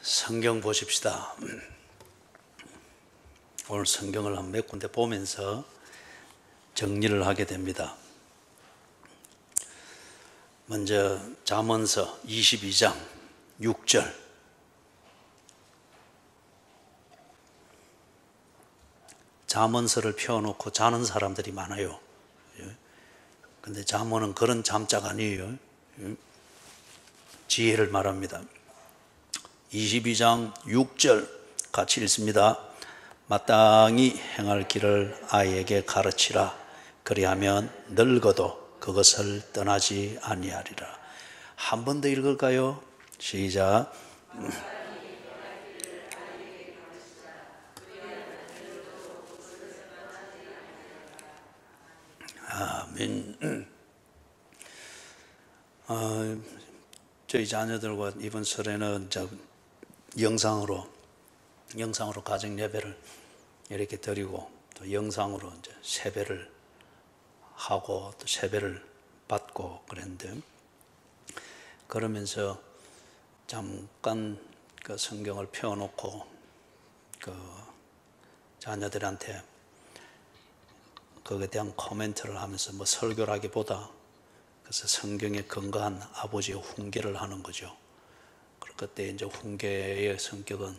성경 보십시다. 오늘 성경을 한 몇 군데 보면서 정리를 하게 됩니다. 먼저 잠언서 22장 6절. 잠언서를 펴놓고 자는 사람들이 많아요. 근데 잠언은 그런 잠자가 아니에요. 지혜를 말합니다. 22장 6절 같이 읽습니다. 마땅히 행할 길을 아이에게 가르치라. 그리하면 늙어도 그것을 떠나지 아니하리라. 한 번 더 읽을까요? 시작. 아멘. 저희 자녀들과 이번 설에는 영상으로 가정 예배를 이렇게 드리고 또 영상으로 이제 세배를 하고 또 세배를 받고 그랬는데, 그러면서 잠깐 그 성경을 펴놓고 그 자녀들한테 거기에 대한 코멘트를 하면서 뭐 설교라기보다 그래서 성경에 근거한 아버지의 훈계를 하는 거죠. 그때 이제 훈계의 성격은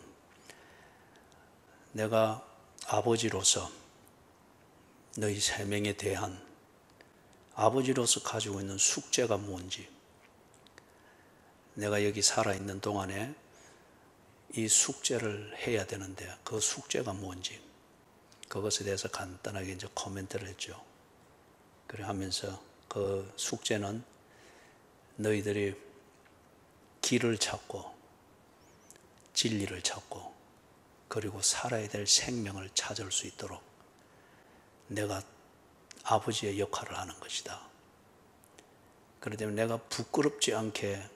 내가 아버지로서 너희 세 명에 대한 아버지로서 가지고 있는 숙제가 뭔지, 내가 여기 살아있는 동안에 이 숙제를 해야 되는데 그 숙제가 뭔지, 그것에 대해서 간단하게 이제 코멘트를 했죠. 그래 하면서 그 숙제는 너희들이 길을 찾고 진리를 찾고 그리고 살아야 될 생명을 찾을 수 있도록 내가 아버지의 역할을 하는 것이다. 그렇기 때문에 내가 부끄럽지 않게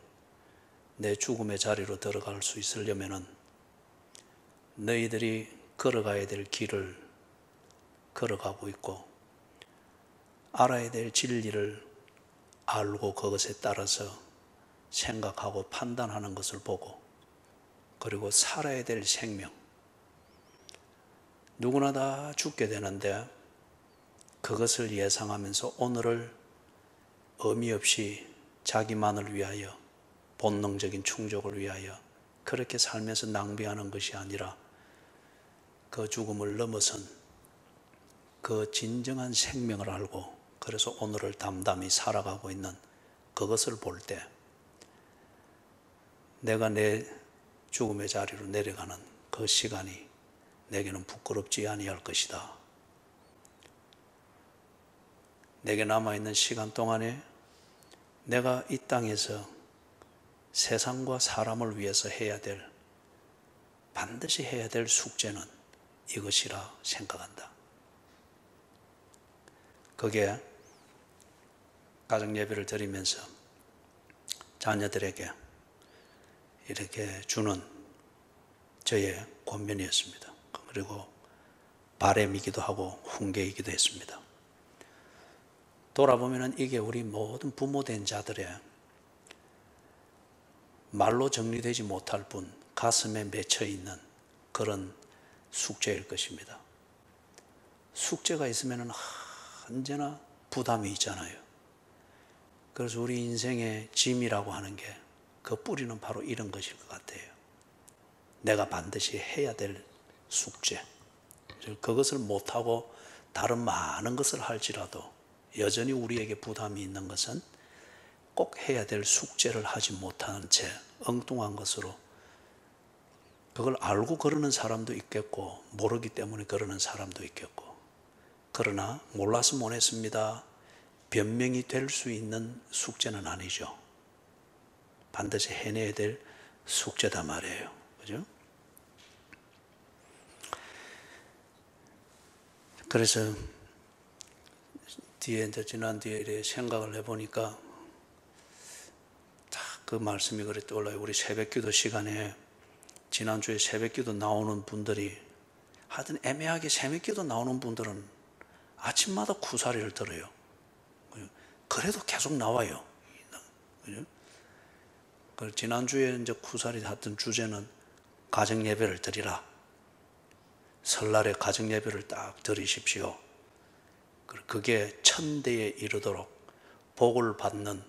내 죽음의 자리로 들어갈 수 있으려면은 너희들이 걸어가야 될 길을 걸어가고 있고 알아야 될 진리를 알고 그것에 따라서 생각하고 판단하는 것을 보고, 그리고 살아야 될 생명, 누구나 다 죽게 되는데 그것을 예상하면서 오늘을 의미 없이 자기만을 위하여 본능적인 충족을 위하여 그렇게 살면서 낭비하는 것이 아니라 그 죽음을 넘어선 그 진정한 생명을 알고 그래서 오늘을 담담히 살아가고 있는 그것을 볼 때 내가 내 죽음의 자리로 내려가는 그 시간이 내게는 부끄럽지 아니할 것이다. 내게 남아있는 시간 동안에 내가 이 땅에서 세상과 사람을 위해서 반드시 해야 될 숙제는 이것이라 생각한다. 거기에 가정 예배를 드리면서 자녀들에게 이렇게 주는 저의 권면이었습니다. 그리고 바람이기도 하고 훈계이기도 했습니다. 돌아보면 이게 우리 모든 부모된 자들의 말로 정리되지 못할 뿐 가슴에 맺혀 있는 그런 숙제일 것입니다. 숙제가 있으면 언제나 부담이 있잖아요. 그래서 우리 인생의 짐이라고 하는 게 그 뿌리는 바로 이런 것일 것 같아요. 내가 반드시 해야 될 숙제, 그것을 못하고 다른 많은 것을 할지라도 여전히 우리에게 부담이 있는 것은 꼭 해야 될 숙제를 하지 못하는 채 엉뚱한 것으로, 그걸 알고 그러는 사람도 있겠고 모르기 때문에 그러는 사람도 있겠고, 그러나 몰라서 못했습니다 변명이 될 수 있는 숙제는 아니죠. 반드시 해내야 될 숙제다 말이에요. 그죠? 그래서 지난 뒤에 생각을 해보니까 그 말씀이 그래 떠올라요. 우리 새벽기도 시간에 지난주에 새벽기도 나오는 분들이, 하여튼 애매하게 새벽기도 나오는 분들은 아침마다 구사리를 들어요. 그래도 계속 나와요. 그죠? 지난주에 이제 구사리 했던 주제는 가정 예배를 드리라. 설날에 가정 예배를 딱 드리십시오. 그게 천대에 이르도록 복을 받는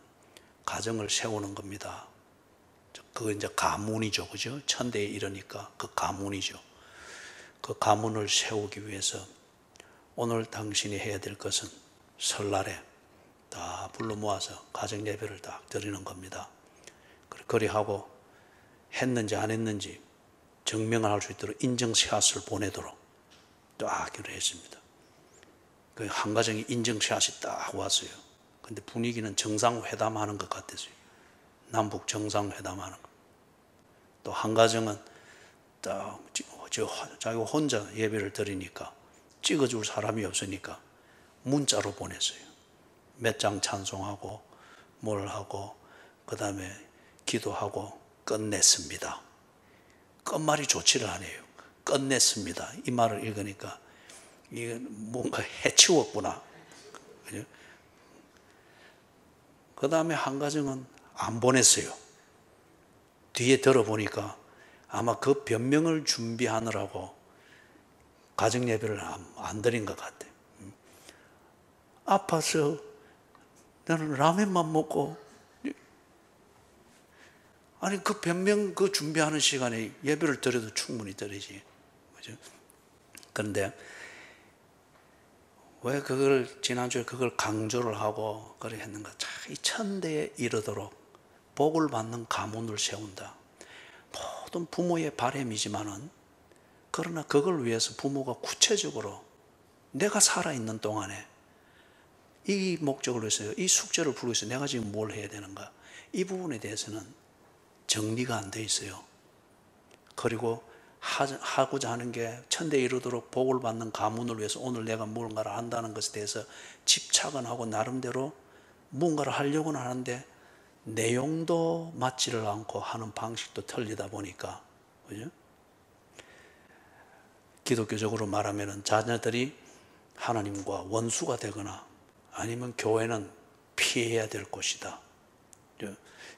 가정을 세우는 겁니다. 그거 이제 가문이죠, 그죠? 천대에 이르니까 그 가문이죠. 그 가문을 세우기 위해서 오늘 당신이 해야 될 것은 설날에 다 불러 모아서 가정 예배를 딱 드리는 겁니다. 그리하고 했는지 안 했는지 증명을 할 수 있도록 인증샷을 보내도록 또 하기로 했습니다. 그 한 가정이 인증샷이 딱 왔어요. 근데 분위기는 정상회담하는 것 같았어요. 남북 정상회담하는 것. 또 한 가정은 딱 자기 혼자 예배를 드리니까 찍어줄 사람이 없으니까 문자로 보냈어요. 몇 장 찬송하고 뭘 하고 그 다음에 기도하고 끝냈습니다. 끝말이 좋지를 않아요. 끝냈습니다. 이 말을 읽으니까 이게 뭔가 해치웠구나. 그 다음에 한 가정은 안 보냈어요. 뒤에 들어보니까 아마 그 변명을 준비하느라고 가정 예배를 안 드린 것 같아요. 아파서 나는 라면만 먹고, 아니 그 변명 그 준비하는 시간에 예배를 드려도 충분히 드리지, 그죠? 그런데 왜 그걸 지난주에 그걸 강조를 하고 그래 했는가? 이 천대에 이르도록 복을 받는 가문을 세운다. 모든 부모의 바람이지만은, 그러나 그걸 위해서 부모가 구체적으로 내가 살아있는 동안에 이 목적을 위해서, 이 숙제를 풀기 위해서 내가 지금 뭘 해야 되는가, 이 부분에 대해서는 정리가 안 돼 있어요. 그리고 하고자 하는 게 천대에 이르도록 복을 받는 가문을 위해서 오늘 내가 무언가를 한다는 것에 대해서 집착은 하고 나름대로 무언가를 하려고는 하는데 내용도 맞지를 않고 하는 방식도 틀리다 보니까, 그죠? 기독교적으로 말하면 자녀들이 하나님과 원수가 되거나 아니면 교회는 피해야 될 곳이다,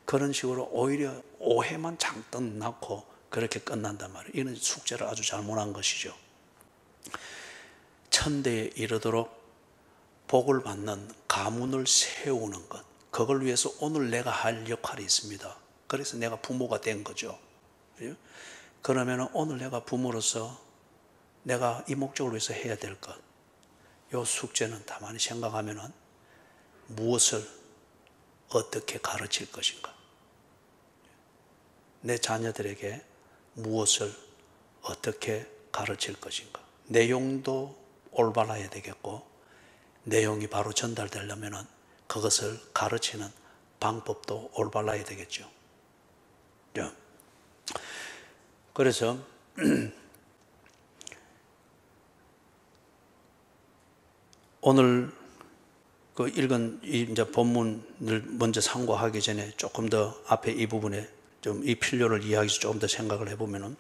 그런 식으로 오히려 오해만 잔뜩 낳고 그렇게 끝난단 말이에요. 이는 숙제를 아주 잘못한 것이죠. 천대에 이르도록 복을 받는 가문을 세우는 것, 그걸 위해서 오늘 내가 할 역할이 있습니다. 그래서 내가 부모가 된 거죠. 그러면 오늘 내가 부모로서 내가 이 목적을 위해서 해야 될 것, 이 숙제는 가만히 생각하면 무엇을 어떻게 가르칠 것인가, 내 자녀들에게 무엇을 어떻게 가르칠 것인가, 내용도 올바라야 되겠고, 내용이 바로 전달되려면 그것을 가르치는 방법도 올바라야 되겠죠. 그래서 오늘 그 읽은 이제 본문을 먼저 상고하기 전에 조금 더 앞에 이 부분에 좀 이 필요를 이해하기 위해서 조금 더 생각을 해보면은,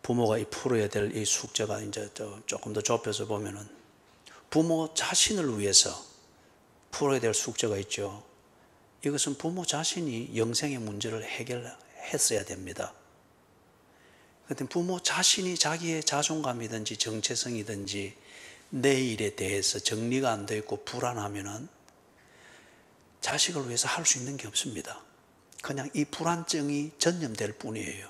부모가 이 풀어야 될 이 숙제가 이제 조금 더 좁혀서 보면은 부모 자신을 위해서 풀어야 될 숙제가 있죠. 이것은 부모 자신이 영생의 문제를 해결했어야 됩니다. 그런데 부모 자신이 자기의 자존감이든지 정체성이든지 내일에 대해서 정리가 안 되어 있고 불안하면은 자식을 위해서 할 수 있는 게 없습니다. 그냥 이 불안증이 전염될 뿐이에요.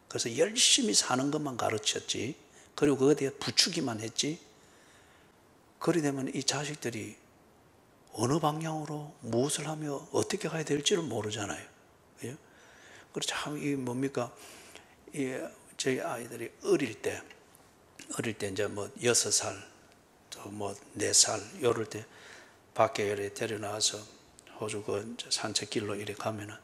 그래서 열심히 사는 것만 가르쳤지, 그리고 그거에 대해 부추기만 했지, 그리 되면 이 자식들이 어느 방향으로 무엇을 하며 어떻게 가야 될지를 모르잖아요. 그래서 참 이 뭡니까, 저희 아이들이 어릴 때 이제 뭐 6살, 또 뭐 4살 이럴 때 밖에 이렇게 데려나와서 호주 그 산책길로 이렇게 가면은,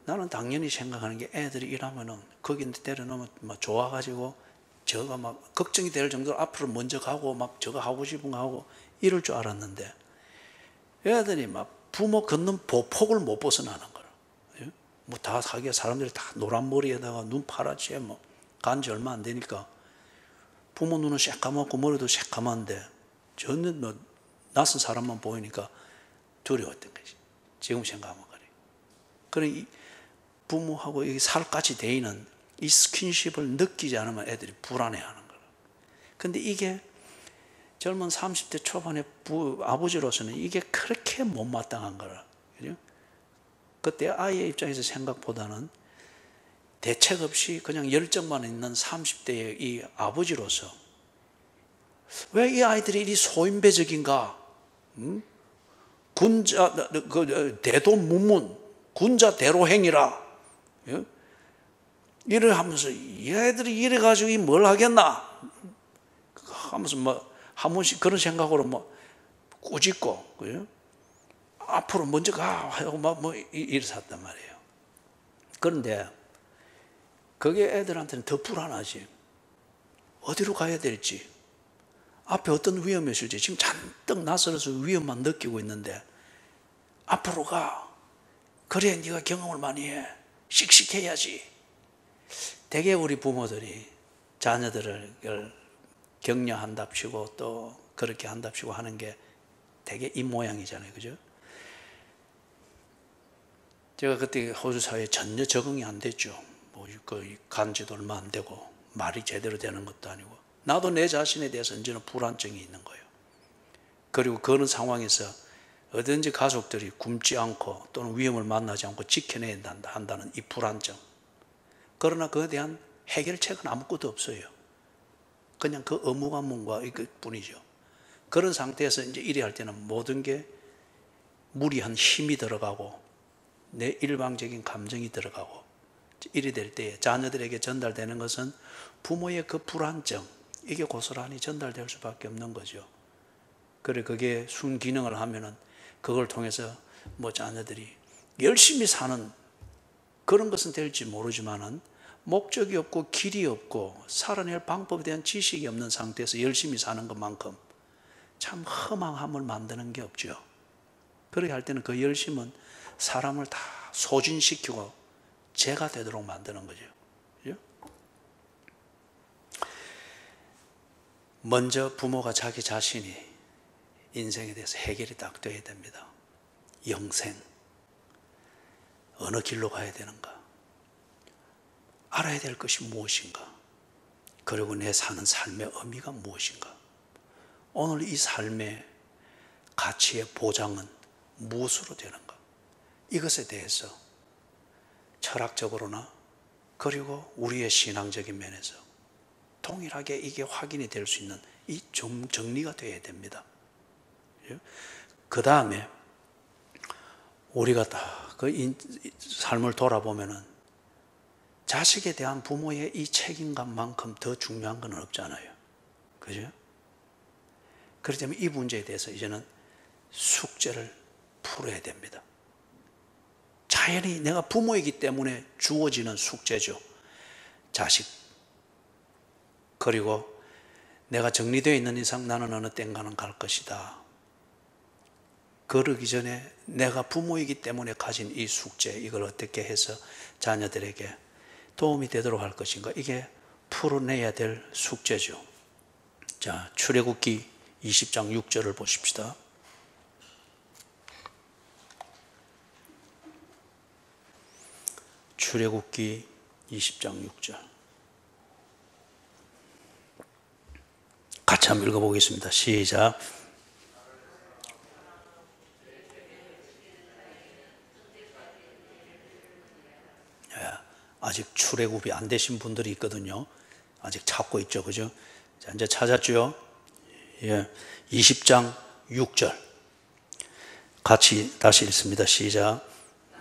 나는 당연히 생각하는 게 애들이 이러면은 거기 데려놓으면 막 좋아가지고 저가 막 걱정이 될 정도로 앞으로 먼저 가고 막 저가 하고 싶은 거 하고 이럴 줄 알았는데, 애들이 막 부모 걷는 보폭을 못 벗어나는 거라. 뭐 다 사기야, 사람들이 다 노란 머리에다가 눈 파랗지, 뭐 간지 얼마 안 되니까 부모 눈은 새까맣고 머리도 새까만데 저는 뭐 낯선 사람만 보이니까 두려웠던 거지. 지금 생각하면 그래. 그래, 부모하고 이 살같이 대이는 이 스킨십을 느끼지 않으면 애들이 불안해하는 거예요. 근데 이게 젊은 30대 초반의 아버지로서는 이게 그렇게 못마땅한 거라. 그죠? 그때 아이의 입장에서 생각보다는 대책 없이 그냥 열정만 있는 30대의 이 아버지로서 왜 이 아이들이 이리 소인배적인가? 군자 대도무문 군자 대로행이라. 예? 이래 하면서 얘들이 이래 가지고 뭘 하겠나? 하면서 뭐 한 번씩 그런 생각으로 뭐 꾸짖고, 그죠? 앞으로 먼저 가 하고 뭐 이랬었단 말이에요. 그런데 그게 애들한테는 더 불안하지. 어디로 가야 될지, 앞에 어떤 위험이 있을지 지금 잔뜩 낯설어서 위험만 느끼고 있는데 앞으로 가. 그래야 네가 경험을 많이 해. 씩씩해야지. 대개 우리 부모들이 자녀들을 격려한답시고 또 그렇게 한답시고 하는 게 대개 이 모양이잖아요. 그죠? 제가 그때 호주 사회에 전혀 적응이 안 됐죠. 뭐 간지도 얼마 안 되고 말이 제대로 되는 것도 아니고 나도 내 자신에 대해서 언제나 불안증이 있는 거예요. 그리고 그런 상황에서 어든지 가족들이 굶지 않고 또는 위험을 만나지 않고 지켜내야 한다는 이 불안증. 그러나 그에 대한 해결책은 아무것도 없어요. 그냥 그 의무감문과 이것뿐이죠. 그런 상태에서 이제 이래 할 때는 모든 게 무리한 힘이 들어가고 내 일방적인 감정이 들어가고 이래 될 때에 자녀들에게 전달되는 것은 부모의 그 불안증, 이게 고스란히 전달될 수밖에 없는 거죠. 그래 그게 순기능을 하면은 그걸 통해서 뭐 자녀들이 열심히 사는 그런 것은 될지 모르지만은 목적이 없고 길이 없고 살아낼 방법에 대한 지식이 없는 상태에서 열심히 사는 것만큼 참 허망함을 만드는 게 없죠. 그렇게 할 때는 그 열심은 사람을 다 소진시키고 죄가 되도록 만드는 거죠. 그죠? 먼저 부모가 자기 자신이 인생에 대해서 해결이 딱 되어야 됩니다. 영생, 어느 길로 가야 되는가? 알아야 될 것이 무엇인가? 그리고 내 사는 삶의 의미가 무엇인가? 오늘 이 삶의 가치의 보장은 무엇으로 되는가? 이것에 대해서 철학적으로나 그리고 우리의 신앙적인 면에서 동일하게 이게 확인이 될 수 있는 이 정리가 되어야 됩니다. 그 다음에 우리가 다 그 삶을 돌아보면은 자식에 대한 부모의 이 책임감만큼 더 중요한 건 없잖아요. 그죠? 그렇기 때문에 이 문제에 대해서 이제는 숙제를 풀어야 됩니다. 자연히 내가 부모이기 때문에 주어지는 숙제죠. 자식. 그리고 내가 정리되어 있는 이상 나는 어느 땐가는 갈 것이다. 그러기 전에 내가 부모이기 때문에 가진 이 숙제, 이걸 어떻게 해서 자녀들에게 도움이 되도록 할 것인가, 이게 풀어내야 될 숙제죠. 자, 출애굽기 20장 6절을 보십시다. 출애굽기 20장 6절 같이 한번 읽어보겠습니다. 시작. 아직 출애굽이 안 되신 분들이 있거든요. 아직 찾고 있죠. 그죠? 자, 이제 찾았죠? 예. 20장 6절. 같이 다시 읽습니다. 시작.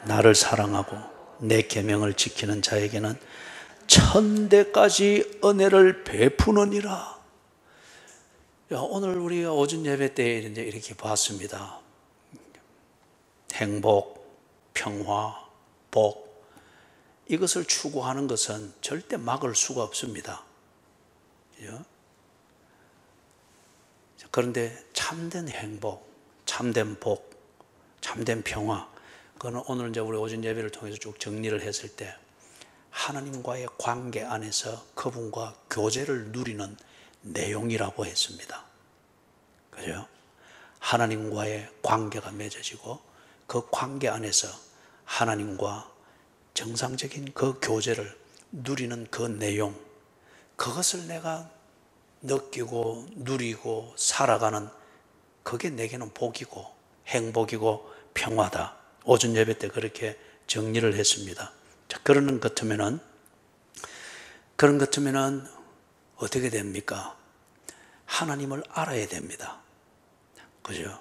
나를 사랑하고 내 계명을 지키는 자에게는 천대까지 은혜를 베푸느니라. 오늘 우리가 오전 예배 때 이제 이렇게 봤습니다. 행복, 평화, 복, 이것을 추구하는 것은 절대 막을 수가 없습니다. 그런데 참된 행복, 참된 복, 참된 평화, 그거는 오늘 이제 우리 오전 예배를 통해서 쭉 정리를 했을 때 하나님과의 관계 안에서 그분과 교제를 누리는 내용이라고 했습니다. 그죠? 하나님과의 관계가 맺어지고 그 관계 안에서 하나님과 정상적인 그 교제를 누리는 그 내용, 그것을 내가 느끼고 누리고 살아가는, 그게 내게는 복이고 행복이고 평화다. 오전 예배 때 그렇게 정리를 했습니다. 자, 그런 것 같으면은 어떻게 됩니까? 하나님을 알아야 됩니다. 그죠?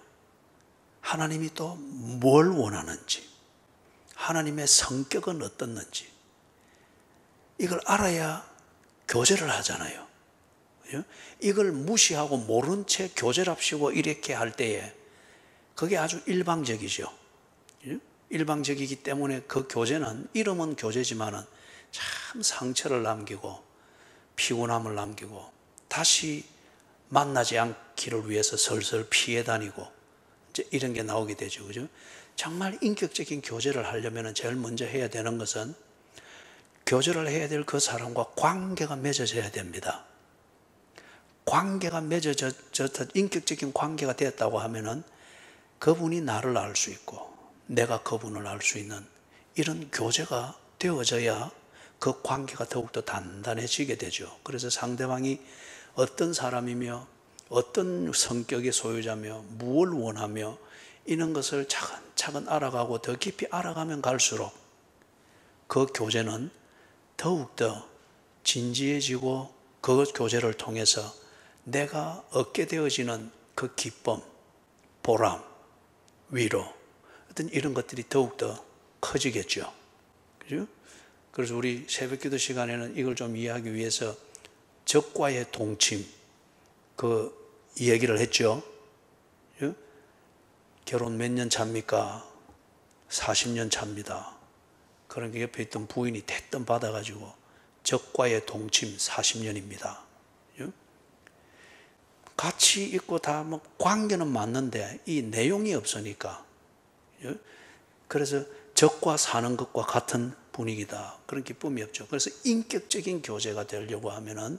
하나님이 또 뭘 원하는지, 하나님의 성격은 어떻는지, 이걸 알아야 교제를 하잖아요. 그죠? 이걸 무시하고 모른 채 교제를 합시고 이렇게 할 때에 그게 아주 일방적이죠. 그죠? 일방적이기 때문에 그 교제는, 이름은 교제지만은 참 상처를 남기고 피곤함을 남기고 다시 만나지 않기를 위해서 설설 피해 다니고 이제 이런 게 나오게 되죠. 그죠? 정말 인격적인 교제를 하려면 제일 먼저 해야 되는 것은 교제를 해야 될 그 사람과 관계가 맺어져야 됩니다. 관계가 맺어져, 인격적인 관계가 되었다고 하면은 그분이 나를 알 수 있고 내가 그분을 알 수 있는 이런 교제가 되어져야 그 관계가 더욱더 단단해지게 되죠. 그래서 상대방이 어떤 사람이며 어떤 성격의 소유자며 무엇을 원하며 이런 것을 차근차근 알아가고 더 깊이 알아가면 갈수록 그 교제는 더욱더 진지해지고 그 교제를 통해서 내가 얻게 되어지는 그 기쁨, 보람, 위로, 어떤 이런 것들이 더욱더 커지겠죠. 그죠? 그래서 우리 새벽 기도 시간에는 이걸 좀 이해하기 위해서 적과의 동침, 그 얘기를 했죠. 그죠? 결혼 몇 년 차입니까? 40년 차입니다. 그러니까 옆에 있던 부인이 대뜸 받아가지고 적과의 동침 40년입니다. 그죠? 같이 있고 다 뭐 관계는 맞는데 이 내용이 없으니까. 그죠? 그래서 적과 사는 것과 같은 분위기다. 그런 기쁨이 없죠. 그래서 인격적인 교제가 되려고 하면은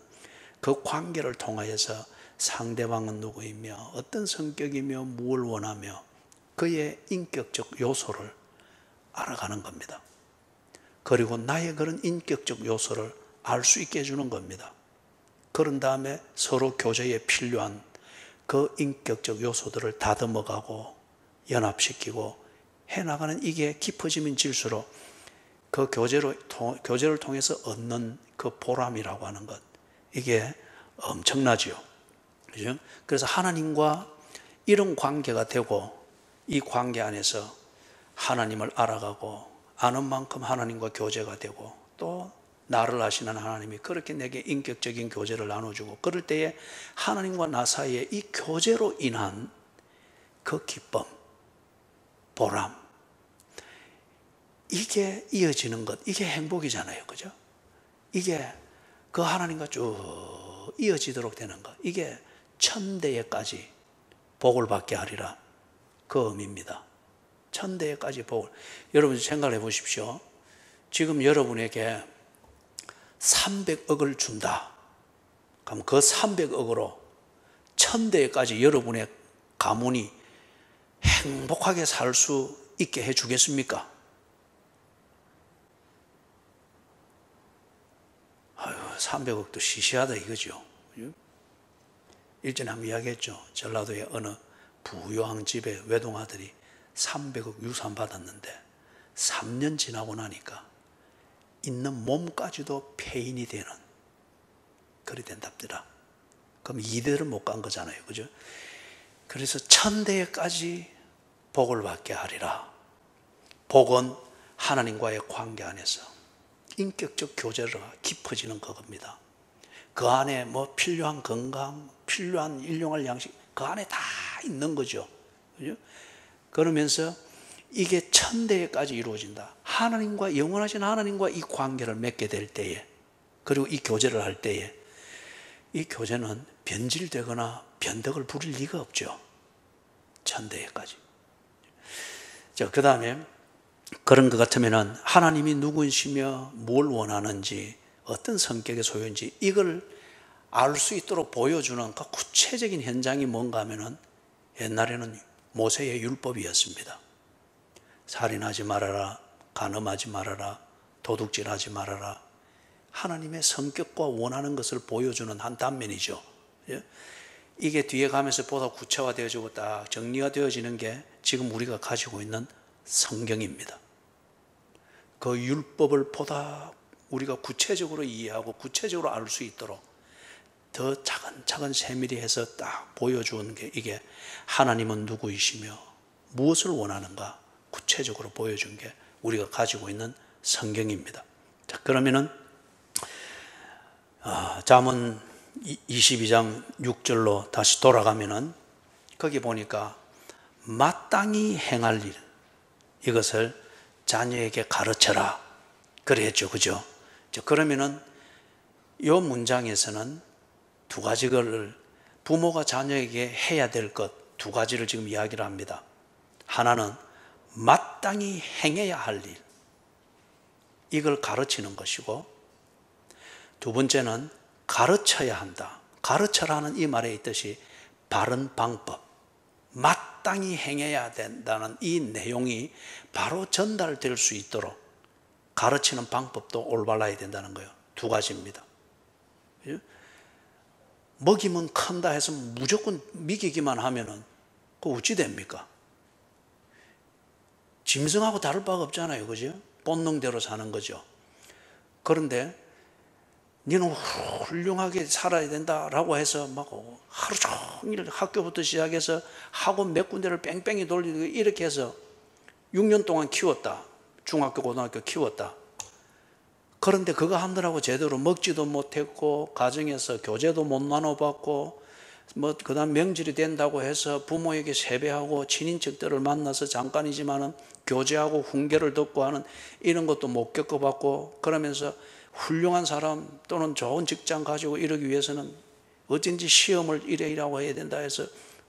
그 관계를 통하여서 상대방은 누구이며 어떤 성격이며 무엇을 원하며 그의 인격적 요소를 알아가는 겁니다. 그리고 나의 그런 인격적 요소를 알 수 있게 해주는 겁니다. 그런 다음에 서로 교제에 필요한 그 인격적 요소들을 다듬어가고 연합시키고 해나가는, 이게 깊어지면 질수록 그 교제를 통해서 얻는 그 보람이라고 하는 것, 이게 엄청나죠. 그죠? 그래서 하나님과 이런 관계가 되고 이 관계 안에서 하나님을 알아가고 아는 만큼 하나님과 교제가 되고 또 나를 아시는 하나님이 그렇게 내게 인격적인 교제를 나눠주고 그럴 때에 하나님과 나 사이에 이 교제로 인한 그 기쁨, 보람, 이게 이어지는 것, 이게 행복이잖아요. 그죠? 이게 그 하나님과 쭉 이어지도록 되는 것, 이게 천대에까지 복을 받게 하리라, 그 의미입니다. 천대에까지 복을. 여러분 생각을 해보십시오. 지금 여러분에게 300억을 준다. 그럼 그 300억으로 천대에까지 여러분의 가문이 행복하게 살 수 있게 해주겠습니까? 아유, 300억도 시시하다 이거죠. 일전에 한번 이야기했죠. 전라도의 어느 부유한 집의 외동아들이 300억 유산 받았는데 3년 지나고 나니까 있는 몸까지도 폐인이 되는, 그리 된답니다. 그럼 이대를 못 간 거잖아요. 그죠? 그래서 천대에까지 복을 받게 하리라. 복은 하나님과의 관계 안에서 인격적 교제가 깊어지는 그겁니다. 그 안에 뭐 필요한 건강, 필요한 일용할 양식, 그 안에 다 있는 거죠. 그죠? 그러면서 이게 천대에까지 이루어진다. 하나님과, 영원하신 하나님과 이 관계를 맺게 될 때에, 그리고 이 교제를 할 때에 이 교제는 변질되거나 변덕을 부릴 리가 없죠. 천대에까지. 자, 그 다음에 그런 것 같으면은 하나님이 누구시며 뭘 원하는지, 어떤 성격의 소유인지 이걸 알 수 있도록 보여주는 그 구체적인 현장이 뭔가 하면은 옛날에는 모세의 율법이었습니다. 살인하지 말아라, 간음하지 말아라, 도둑질하지 말아라. 하나님의 성격과 원하는 것을 보여주는 한 단면이죠. 이게 뒤에 가면서 보다 구체화되어지고 딱 정리가 되어지는 게 지금 우리가 가지고 있는 성경입니다. 그 율법을 보다 우리가 구체적으로 이해하고 구체적으로 알 수 있도록 더 차근차근 세밀히 해서 딱 보여주는 게 이게 하나님은 누구이시며 무엇을 원하는가 구체적으로 보여준 게 우리가 가지고 있는 성경입니다. 자, 그러면은 잠언 22장 6절로 다시 돌아가면은 거기 보니까 마땅히 행할 일 이것을 자녀에게 가르쳐라 그랬죠. 그죠? 그러면은 이 문장에서는 두 가지를 부모가 자녀에게 해야 될 것 두 가지를 지금 이야기를 합니다. 하나는 마땅히 행해야 할 일 이걸 가르치는 것이고 두 번째는 가르쳐야 한다. 가르쳐라는 이 말에 있듯이 바른 방법 마땅히 행해야 된다는 이 내용이 바로 전달될 수 있도록 가르치는 방법도 올바라야 된다는 거예요. 두 가지입니다. 먹이면 큰다 해서 무조건 먹이기만 하면은 그거 어찌 됩니까? 짐승하고 다를 바가 없잖아요. 그죠? 본능대로 사는 거죠. 그런데 너는 훌륭하게 살아야 된다라고 해서 막 하루 종일 학교부터 시작해서 학원 몇 군데를 뺑뺑이 돌리고 이렇게 해서 6년 동안 키웠다. 중학교, 고등학교 키웠다. 그런데 그거 하느라고 제대로 먹지도 못했고 가정에서 교재도 못 나눠받고 그 다음 명절이 된다고 해서 부모에게 세배하고 친인척들을 만나서 잠깐이지만은 교제하고 훈계를 듣고 하는 이런 것도 못 겪어봤고 그러면서 훌륭한 사람 또는 좋은 직장 가지고 이러기 위해서는 어쩐지 시험을 이래라고 해야 된다 해서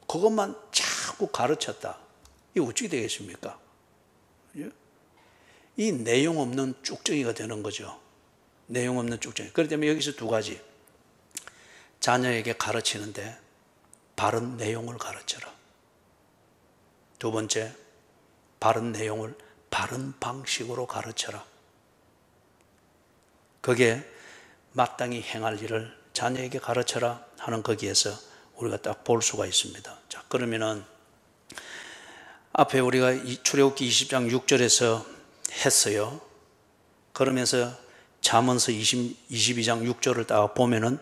그것만 자꾸 가르쳤다. 이게 어떻게 되겠습니까? 이 내용 없는 쭉정이가 되는 거죠. 내용 없는 쭉정이. 그렇기 때문에 여기서 두 가지. 자녀에게 가르치는데 바른 내용을 가르쳐라. 두 번째, 바른 내용을 바른 방식으로 가르쳐라. 그게 마땅히 행할 일을 자녀에게 가르쳐라 하는 거기에서 우리가 딱 볼 수가 있습니다. 자, 그러면은 앞에 우리가 출애굽기 20장 6절에서 했어요. 그러면서 잠언서 22장 6절을 딱 보면은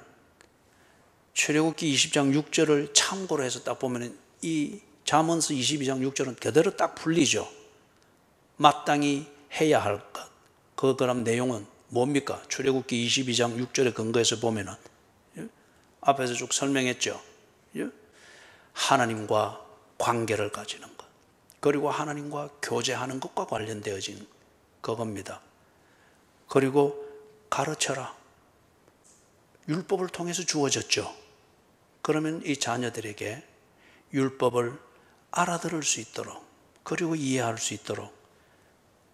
출애굽기 20장 6절을 참고로 해서 딱 보면은 이 잠언서 22장 6절은 그대로 딱 풀리죠. 마땅히 해야 할 것. 그럼 내용은 뭡니까? 출애굽기 22장 6절에 근거해서 보면은 앞에서 쭉 설명했죠. 하나님과 관계를 가지는 것. 그리고 하나님과 교제하는 것과 관련되어진 그겁니다. 그리고 가르쳐라. 율법을 통해서 주어졌죠. 그러면 이 자녀들에게 율법을 알아들을 수 있도록 그리고 이해할 수 있도록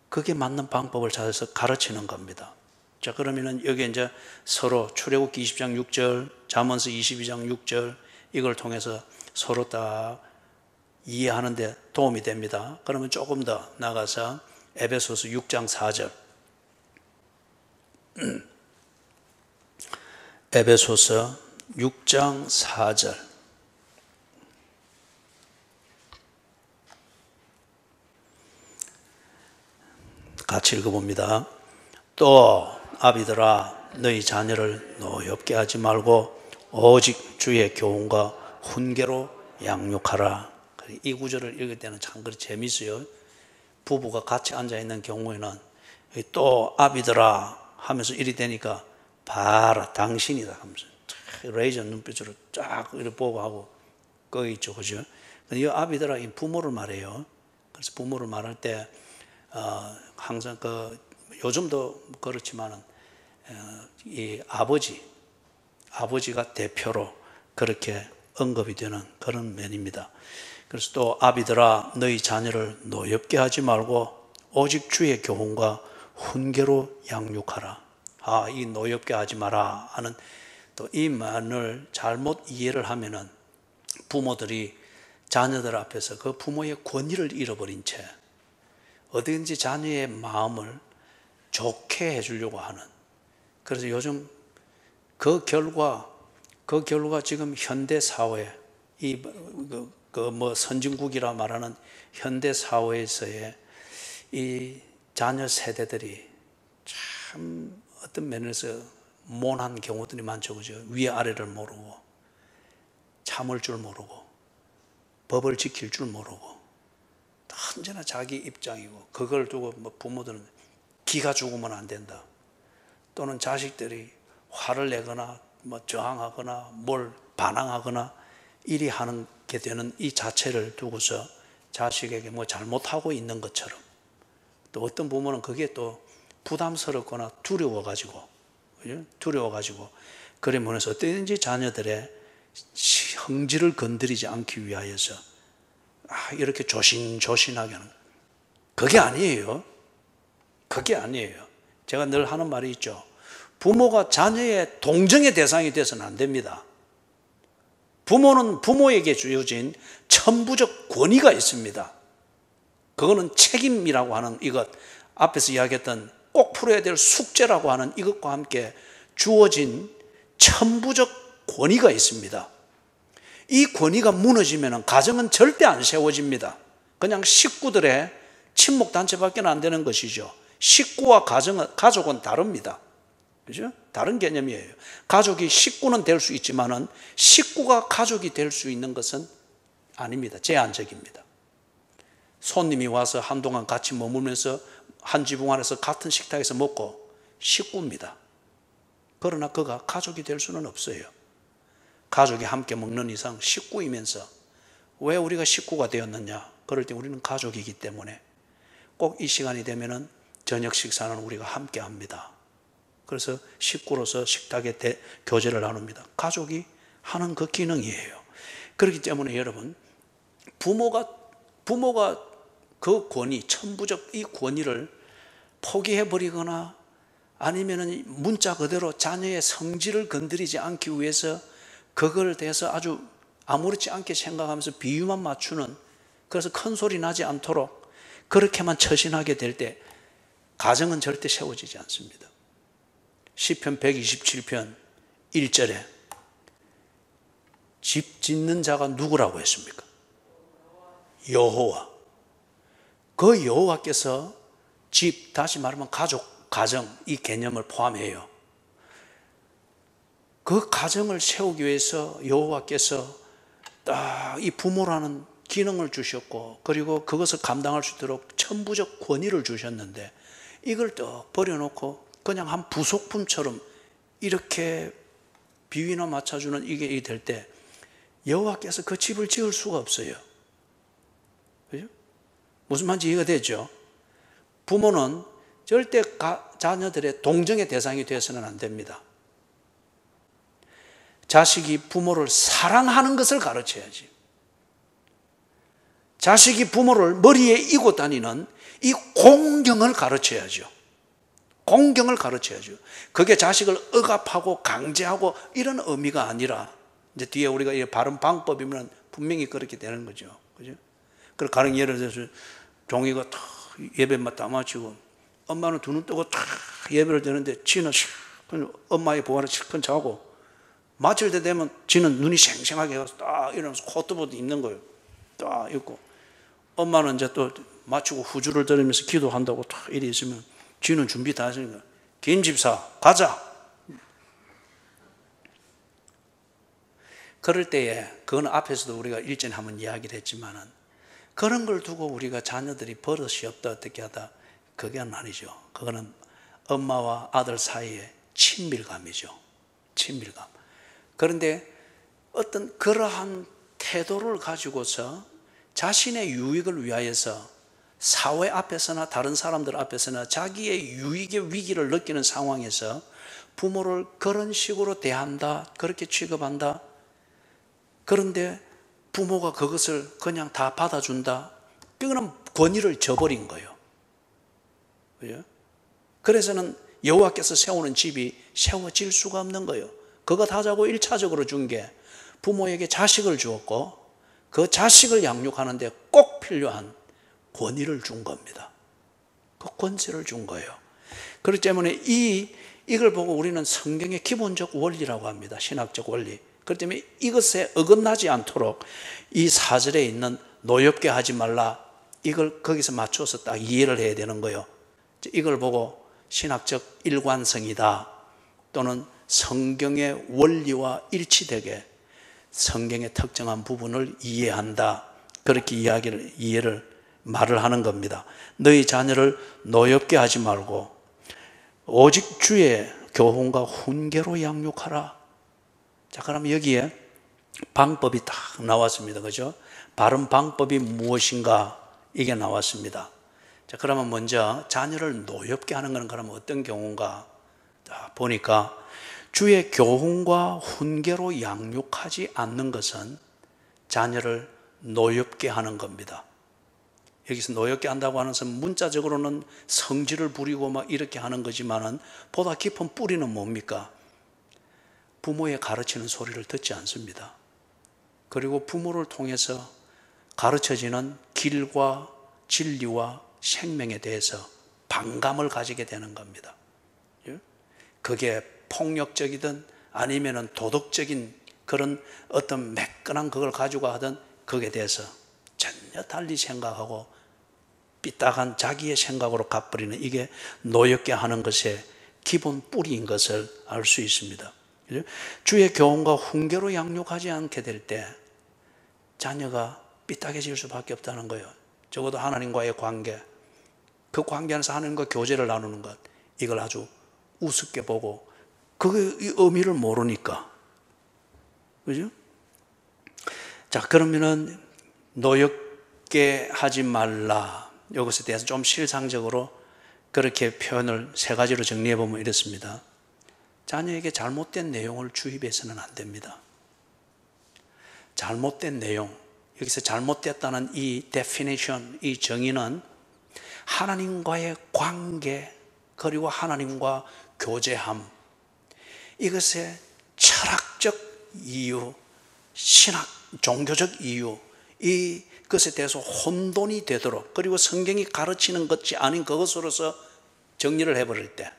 그게 맞는 방법을 찾아서 가르치는 겁니다. 자, 그러면은 여기 이제 서로 출애굽기 20장 6절, 잠언서 22장 6절 이걸 통해서 서로 딱 이해하는 데 도움이 됩니다. 그러면 조금 더 나가서 에베소서 6장 4절. 에베소서 6장 4절. 같이 읽어봅니다. 또 아비들아 너희 자녀를 노엽게 하지 말고 오직 주의 교훈과 훈계로 양육하라. 이 구절을 읽을 때는 참 그렇게 재미있어요. 부부가 같이 앉아있는 경우에는 또 아비들아 하면서 이리 되니까 봐라 당신이다 하면서 레이저 눈빛으로 쫙 이렇게 보고 하고 그거 있죠. 그죠? 이 아비들아 이 부모를 말해요. 그래서 부모를 말할 때 항상 요즘도 그렇지만은 이 아버지가 대표로 그렇게 언급이 되는 그런 면입니다. 그래서 또 아비들아 너희 자녀를 노엽게 하지 말고 오직 주의 교훈과 훈계로 양육하라. 이 노엽게 하지 마라 하는 또 이 말을 잘못 이해를 하면은 부모들이 자녀들 앞에서 그 부모의 권위를 잃어버린 채 어디든지 자녀의 마음을 좋게 해주려고 하는. 그래서 요즘 그 결과 지금 현대 사회, 선진국이라 말하는 현대 사회에서의 이 자녀 세대들이 참 어떤 면에서 모난 경우들이 많죠. 그죠? 위아래를 모르고, 참을 줄 모르고, 법을 지킬 줄 모르고, 언제나 자기 입장이고, 그걸 두고 부모들은 기가 죽으면 안 된다. 또는 자식들이 화를 내거나, 저항하거나, 뭘 반항하거나, 이리 하는 게 되는 이 자체를 두고서 자식에게 잘못하고 있는 것처럼, 또 어떤 부모는 그게 또 부담스럽거나 두려워가지고 그래 면에서 어떻게든지 자녀들의 형질을 건드리지 않기 위하여서 이렇게 조신조신하게 하는, 그게 아니에요. 그게 아니에요. 제가 늘 하는 말이 있죠. 부모가 자녀의 동정의 대상이 돼서는 안 됩니다. 부모는 부모에게 주어진 천부적 권위가 있습니다. 그거는 책임이라고 하는 이것, 앞에서 이야기했던 꼭 풀어야 될 숙제라고 하는 이것과 함께 주어진 천부적 권위가 있습니다. 이 권위가 무너지면 가정은 절대 안 세워집니다. 그냥 식구들의 친목단체밖에 안 되는 것이죠. 식구와 가족은 다릅니다. 그죠? 다른 개념이에요. 가족이 식구는 될 수 있지만은 식구가 가족이 될 수 있는 것은 아닙니다. 제한적입니다. 손님이 와서 한동안 같이 머물면서 한 지붕 안에서 같은 식탁에서 먹고 식구입니다. 그러나 그가 가족이 될 수는 없어요. 가족이 함께 먹는 이상 식구이면서 왜 우리가 식구가 되었느냐? 그럴 때 우리는 가족이기 때문에 꼭 이 시간이 되면은 저녁 식사는 우리가 함께 합니다. 그래서 식구로서 식탁에 교제를 나눕니다. 가족이 하는 그 기능이에요. 그렇기 때문에 여러분, 부모가 그 권위, 천부적 이 권위를 포기해버리거나 아니면 문자 그대로 자녀의 성질을 건드리지 않기 위해서 그걸 대해서 아주 아무렇지 않게 생각하면서 비유만 맞추는, 그래서 큰 소리 나지 않도록 그렇게만 처신하게 될 때 가정은 절대 세워지지 않습니다. 시편 127편 1절에 집 짓는 자가 누구라고 했습니까? 여호와. 그 여호와께서 집, 다시 말하면 가족, 가정, 이 개념을 포함해요. 그 가정을 세우기 위해서 여호와께서 딱 이 부모라는 기능을 주셨고, 그리고 그것을 감당할 수 있도록 천부적 권위를 주셨는데, 이걸 또 버려놓고 그냥 한 부속품처럼 이렇게 비위나 맞춰주는 이게 될 때 여호와께서 그 집을 지을 수가 없어요. 그죠? 무슨 말인지 이해가 되죠? 부모는 절대 자녀들의 동정의 대상이 되어서는 안 됩니다. 자식이 부모를 사랑하는 것을 가르쳐야지. 자식이 부모를 머리에 이고 다니는 이 공경을 가르쳐야죠. 공경을 가르쳐야죠. 그게 자식을 억압하고 강제하고 이런 의미가 아니라, 이제 뒤에 우리가 바른 방법이면 분명히 그렇게 되는 거죠. 그죠? 그리고 가령 예를 들어서 종이가 탁 예배만 다 마치고 엄마는 두 눈 뜨고 탁 예배를 드는데 지는 엄마의 보관을 실컷 자고, 마칠 때 되면 지는 눈이 생생하게 해서 딱 일어나서 코트부터 입는 거예요. 딱 입고, 엄마는 이제 또 마치고 후주를 들으면서 기도한다고 딱 이리 있으면 지는 준비 다 했으니까 김집사 가자. 그럴 때에, 그건 앞에서도 우리가 일전에 한번 이야기를 했지만은, 그런 걸 두고 우리가 자녀들이 버릇이 없다 어떻게 하다, 그건 아니죠. 그거는 엄마와 아들 사이의 친밀감이죠. 친밀감. 그런데 어떤 그러한 태도를 가지고서 자신의 유익을 위하여서 사회 앞에서나 다른 사람들 앞에서나 자기의 유익의 위기를 느끼는 상황에서 부모를 그런 식으로 대한다, 그렇게 취급한다. 그런데 부모가 그것을 그냥 다 받아준다. 이거는 권위를 저버린 거예요. 그죠? 그래서는 여호와께서 세우는 집이 세워질 수가 없는 거예요. 그것 하자고 1차적으로 준 게 부모에게 자식을 주었고, 그 자식을 양육하는데 꼭 필요한 권위를 준 겁니다. 그 권세를 준 거예요. 그렇기 때문에 이걸 보고 우리는 성경의 기본적 원리라고 합니다. 신학적 원리. 그렇기 때문에 이것에 어긋나지 않도록 이 4절에 있는 노엽게 하지 말라, 이걸 거기서 맞춰서 딱 이해를 해야 되는 거예요. 이걸 보고 신학적 일관성이다, 또는 성경의 원리와 일치되게 성경의 특정한 부분을 이해한다, 그렇게 말을 하는 겁니다. 너희 자녀를 노엽게 하지 말고 오직 주의 교훈과 훈계로 양육하라. 자, 그럼 여기에 방법이 딱 나왔습니다. 그죠? 바른 방법이 무엇인가, 이게 나왔습니다. 자, 그러면 먼저 자녀를 노엽게 하는 것은 그러면 어떤 경우인가? 자, 보니까 주의 교훈과 훈계로 양육하지 않는 것은 자녀를 노엽게 하는 겁니다. 여기서 노엽게 한다고 하는 것은 문자적으로는 성질을 부리고 막 이렇게 하는 거지만은 보다 깊은 뿌리는 뭡니까? 부모의 가르치는 소리를 듣지 않습니다. 그리고 부모를 통해서 가르쳐지는 길과 진리와 생명에 대해서 반감을 가지게 되는 겁니다. 그게 폭력적이든 아니면은 도덕적인 그런 어떤 매끈한 그걸 가지고 하든 거기에 대해서 전혀 달리 생각하고 삐딱한 자기의 생각으로 가버리는, 이게 노엽게 하는 것의 기본 뿌리인 것을 알 수 있습니다. 주의 교훈과 훈계로 양육하지 않게 될 때 자녀가 삐딱해질 수밖에 없다는 거예요. 적어도 하나님과의 관계, 그 관계 안에서 하나님과 교제를 나누는 것, 이걸 아주 우습게 보고 그 의미를 모르니까. 그죠? 자, 그러면은 노엽게 하지 말라, 이것에 대해서 좀 실상적으로 그렇게 표현을 세 가지로 정리해 보면 이렇습니다. 자녀에게 잘못된 내용을 주입해서는 안 됩니다. 잘못된 내용, 여기서 잘못됐다는 이 definition, 이 정의는 하나님과의 관계, 그리고 하나님과 교제함, 이것의 철학적 이유, 신학, 종교적 이유, 이것에 대해서 혼돈이 되도록, 그리고 성경이 가르치는 것이 아닌 그것으로서 정리를 해버릴 때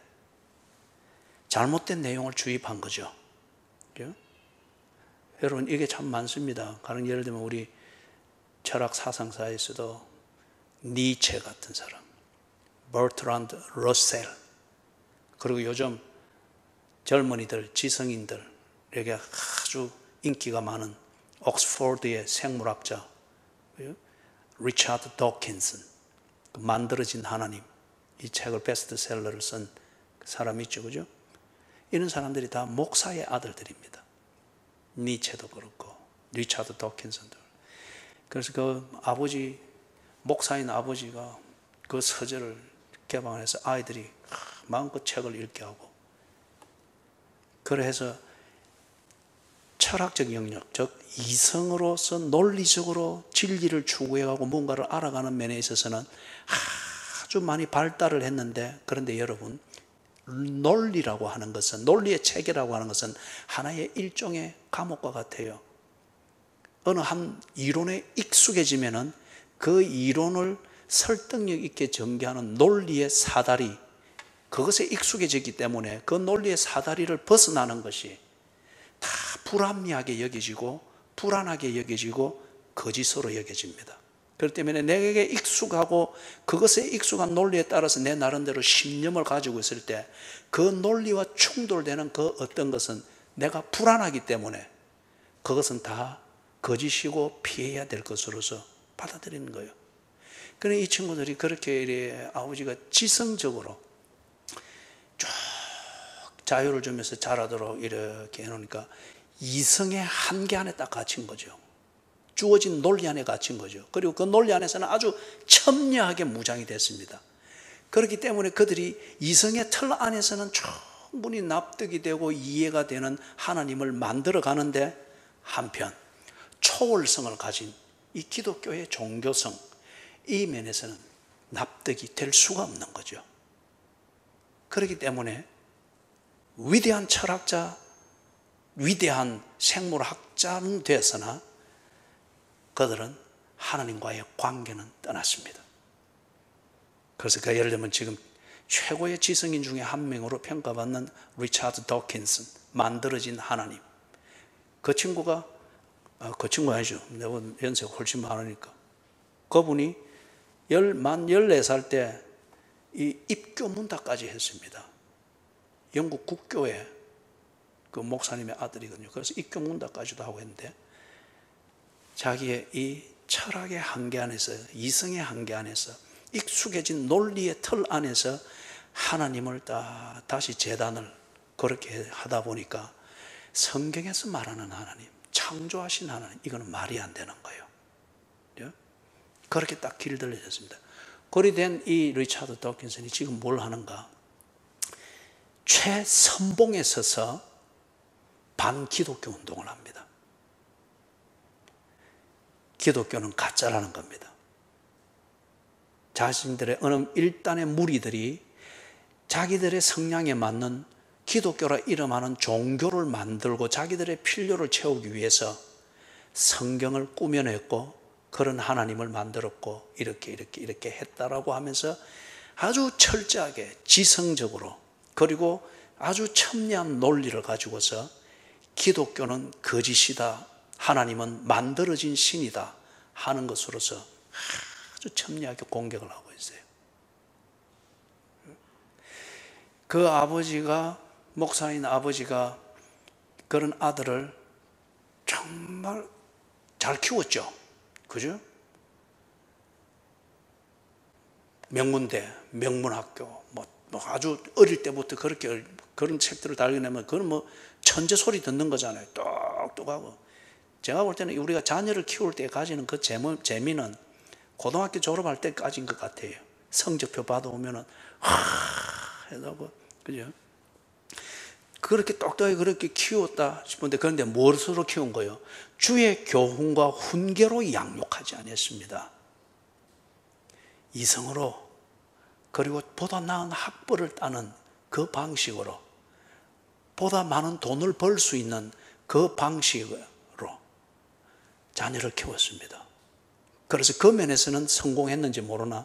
잘못된 내용을 주입한 거죠. 여러분, 이게 참 많습니다. 가령 예를 들면 우리 철학 사상사에서도 니체 같은 사람, 버트란드 러셀, 그리고 요즘 젊은이들, 지성인들에게 아주 인기가 많은 옥스포드의 생물학자 리차드 도킨슨, 만들어진 하나님, 이 책을 베스트셀러를 쓴 사람이 있죠. 그죠? 이런 사람들이 다 목사의 아들들입니다. 니체도 그렇고 리차드 도킨슨도. 그래서 그 아버지, 목사인 아버지가 그 서적을 개방해서 아이들이 마음껏 책을 읽게 하고, 그래서 철학적 영역, 즉 이성으로서 논리적으로 진리를 추구해가고 뭔가를 알아가는 면에 있어서는 아주 많이 발달을 했는데, 그런데 여러분, 논리라고 하는 것은, 논리의 체계라고 하는 것은 하나의 일종의 과목과 같아요. 어느 한 이론에 익숙해지면은 그 이론을 설득력 있게 전개하는 논리의 사다리, 그것에 익숙해졌기 때문에 그 논리의 사다리를 벗어나는 것이 다 불합리하게 여겨지고 불안하게 여겨지고 거짓으로 여겨집니다. 그렇기 때문에 내게 익숙하고 그것에 익숙한 논리에 따라서 내 나름대로 신념을 가지고 있을 때 그 논리와 충돌되는 그 어떤 것은 내가 불안하기 때문에 그것은 다 거짓이고 피해야 될 것으로서 받아들이는 거예요. 그런데 이 친구들이 그렇게 아버지가 지성적으로 쭉 자유를 주면서 자라도록 이렇게 해놓으니까 이성의 한계 안에 딱 갇힌 거죠. 주어진 논리 안에 갇힌 거죠. 그리고 그 논리 안에서는 아주 첨예하게 무장이 됐습니다. 그렇기 때문에 그들이 이성의 틀 안에서는 충분히 납득이 되고 이해가 되는 하나님을 만들어 가는데, 한편 초월성을 가진 이 기독교의 종교성, 이 면에서는 납득이 될 수가 없는 거죠. 그렇기 때문에 위대한 철학자, 위대한 생물학자는 되었으나 그들은 하나님과의 관계는 떠났습니다. 그래서 예를 들면 지금 최고의 지성인 중에 한 명으로 평가받는 리차드 도킨슨, 만들어진 하나님. 그 친구가 그 친구 아니죠. 내가 연세가 훨씬 많으니까. 그분이 만 14살 때 이 입교문답까지 했습니다. 영국 국교회 그 목사님의 아들이거든요. 그래서 입교문답까지도 하고 했는데 자기의 이 철학의 한계 안에서, 이성의 한계 안에서, 익숙해진 논리의 틀 안에서 하나님을 다시 재단을 그렇게 하다 보니까 성경에서 말하는 하나님, 창조하신 하나님, 이거는 말이 안 되는 거예요. 그렇게 딱 길들여졌습니다. 그리 된 이 리차드 도킨슨이 지금 뭘 하는가? 최선봉에 서서 반기독교 운동을 합니다. 기독교는 가짜라는 겁니다. 자신들의 어느 일단의 무리들이 자기들의 성향에 맞는 기독교라 이름하는 종교를 만들고 자기들의 필요를 채우기 위해서 성경을 꾸며냈고 그런 하나님을 만들었고 이렇게 했다라고 하면서 아주 철저하게 지성적으로 그리고 아주 첨예한 논리를 가지고서 기독교는 거짓이다, 하나님은 만들어진 신이다 하는 것으로서 아주 첨예하게 공격을 하고 있어요. 그 아버지가, 목사인 아버지가 그런 아들을 정말 잘 키웠죠. 그죠? 명문대, 명문학교, 뭐 아주 어릴 때부터 그렇게 그런 책들을 달겨내면 그건 뭐 천재 소리 듣는 거잖아요. 똑똑하고. 제가 볼 때는 우리가 자녀를 키울 때 가지는 그 재미는 고등학교 졸업할 때까지인 것 같아요. 성적표 받아오면은 해다고 그죠? 그렇게 똑똑하게 그렇게 키웠다 싶은데 그런데 무엇으로 키운 거예요? 주의 교훈과 훈계로 양육하지 않았습니다. 이성으로 그리고 보다 나은 학벌을 따는 그 방식으로 보다 많은 돈을 벌 수 있는 그 방식으로 자녀를 키웠습니다. 그래서 그 면에서는 성공했는지 모르나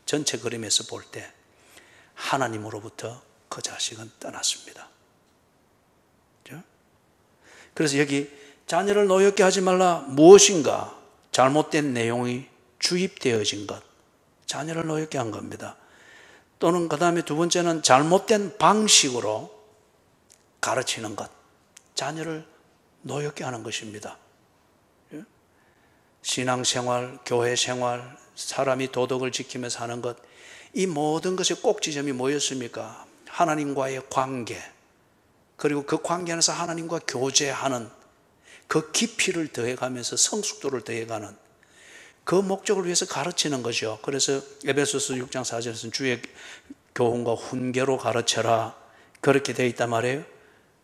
전체 그림에서 볼 때 하나님으로부터 그 자식은 떠났습니다. 그래서 여기 자녀를 노엽게 하지 말라 무엇인가 잘못된 내용이 주입되어진 것, 자녀를 노엽게 한 겁니다. 또는 그 다음에 두 번째는 잘못된 방식으로 가르치는 것, 자녀를 노엽게 하는 것입니다. 신앙생활, 교회생활, 사람이 도덕을 지키며 사는 것, 이 모든 것의 꼭지점이 뭐였습니까? 하나님과의 관계, 그리고 그 관계 안에서 하나님과 교제하는 그 깊이를 더해가면서 성숙도를 더해가는 그 목적을 위해서 가르치는 거죠. 그래서 에베소서 6장 4절에서는 주의 교훈과 훈계로 가르쳐라 그렇게 되어 있단 말이에요.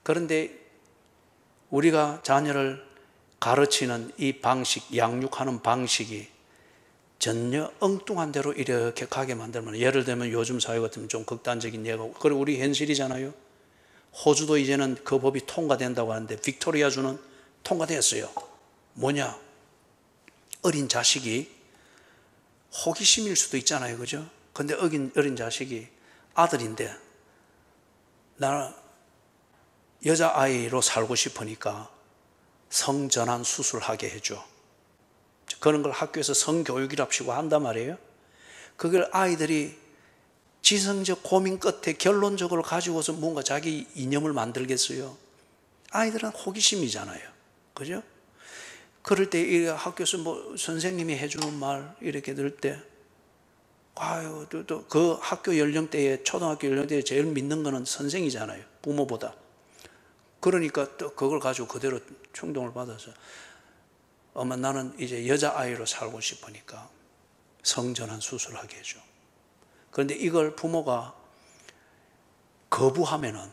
그런데 우리가 자녀를 가르치는 이 방식, 양육하는 방식이 전혀 엉뚱한 대로 이렇게 가게 만들면, 예를 들면 요즘 사회 같으면 좀 극단적인 예가, 그리고 우리 현실이잖아요. 호주도 이제는 그 법이 통과된다고 하는데 빅토리아주는 통과됐어요. 뭐냐? 어린 자식이 호기심일 수도 있잖아요. 그죠? 근데 어린 자식이 아들인데 나 여자아이로 살고 싶으니까 성전환 수술하게 해줘. 그런 걸 학교에서 성교육이랍시고 한단 말이에요. 그걸 아이들이 지성적 고민 끝에 결론적으로 가지고서 뭔가 자기 이념을 만들겠어요? 아이들은 호기심이잖아요. 그죠? 그럴 때 이 학교에서 뭐 선생님이 해주는 말 이렇게 들을 때, 아유, 또 그 학교 연령대에, 초등학교 연령대에 제일 믿는 거는 선생이잖아요. 부모보다. 그러니까 또 그걸 가지고 그대로 충동을 받아서, 엄마 나는 이제 여자아이로 살고 싶으니까 성전환 수술하게 해줘. 그런데 이걸 부모가 거부하면은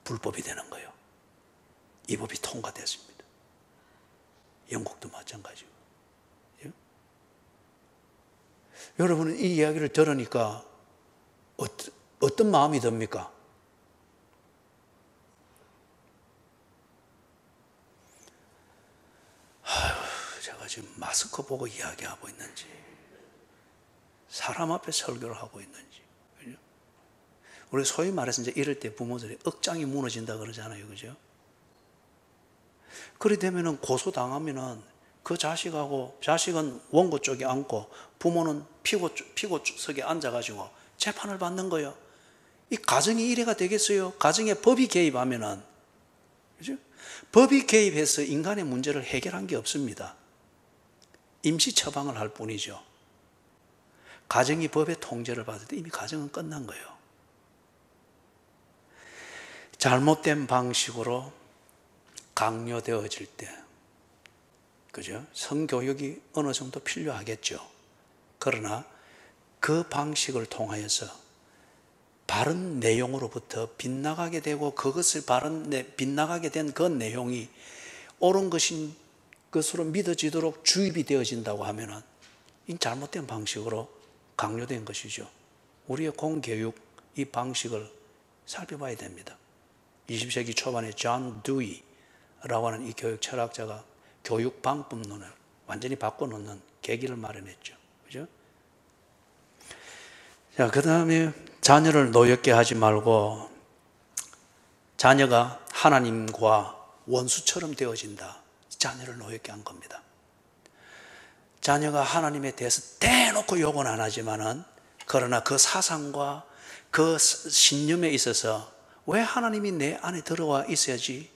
불법이 되는 거예요. 이 법이 통과됐습니다. 영국도 마찬가지고. 예? 여러분은 이 이야기를 들으니까 어떤 마음이 듭니까? 제가 지금 마스크 보고 이야기하고 있는지, 사람 앞에 설교를 하고 있는지. 그죠? 우리 소위 말해서 이제 이럴 때 부모들이 억장이 무너진다 그러잖아요. 그죠? 그래 되면은 고소당하면은 그 자식은 원고 쪽에 앉고 부모는 피고석에 앉아가지고 재판을 받는 거예요. 이 가정이 이래가 되겠어요? 가정에 법이 개입하면은, 그죠? 법이 개입해서 인간의 문제를 해결한 게 없습니다. 임시 처방을 할 뿐이죠. 가정이 법의 통제를 받을 때 이미 가정은 끝난 거예요. 잘못된 방식으로 강요되어질 때, 그죠? 성교육이 어느 정도 필요하겠죠. 그러나 그 방식을 통하여서 바른 내용으로부터 빗나가게 되고 그것을 빗나가게 된 그 내용이 옳은 것인 것으로 믿어지도록 주입이 되어진다고 하면은 이 잘못된 방식으로 강요된 것이죠. 우리의 공교육 이 방식을 살펴봐야 됩니다. 20세기 초반에 존 두이라고 하는 이 교육 철학자가 교육 방법론을 완전히 바꿔놓는 계기를 마련했죠. 그죠? 자, 그 다음에 자녀를 노엽게 하지 말고 자녀가 하나님과 원수처럼 되어진다. 자녀를 노엽게 한 겁니다. 자녀가 하나님에 대해서 대놓고 욕은 안 하지만은 그러나 그 사상과 그 신념에 있어서 왜 하나님이 내 안에 들어와 있어야지?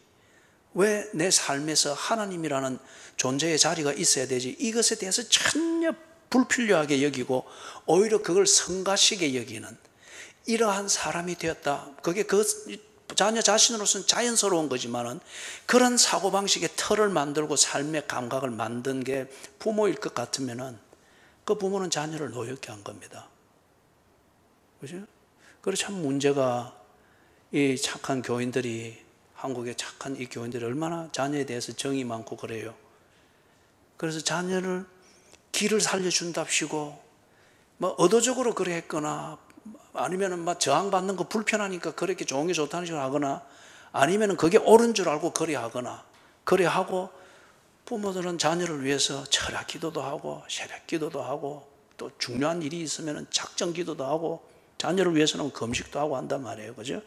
왜 내 삶에서 하나님이라는 존재의 자리가 있어야 되지? 이것에 대해서 전혀 불필요하게 여기고 오히려 그걸 성가시게 여기는 이러한 사람이 되었다. 그게 그 자녀 자신으로서는 자연스러운 거지만은 그런 사고방식의 틀을 만들고 삶의 감각을 만든 게 부모일 것 같으면은 그 부모는 자녀를 노엽게 한 겁니다. 그죠? 그래서 참 문제가 이 착한 교인들이 한국의 착한 이 교인들이 얼마나 자녀에 대해서 정이 많고 그래요. 그래서 자녀를 길을 살려준답시고 뭐 의도적으로 그래 했거나 아니면은 막 저항받는 거 불편하니까 그렇게 좋은 게 좋다는 식으로 하거나 아니면은 그게 옳은 줄 알고 그래 하거나 그래 하고 부모들은 자녀를 위해서 철학 기도도 하고 새벽 기도도 하고 또 중요한 일이 있으면은 작정 기도도 하고 자녀를 위해서는 금식도 하고 한단 말이에요. 그죠?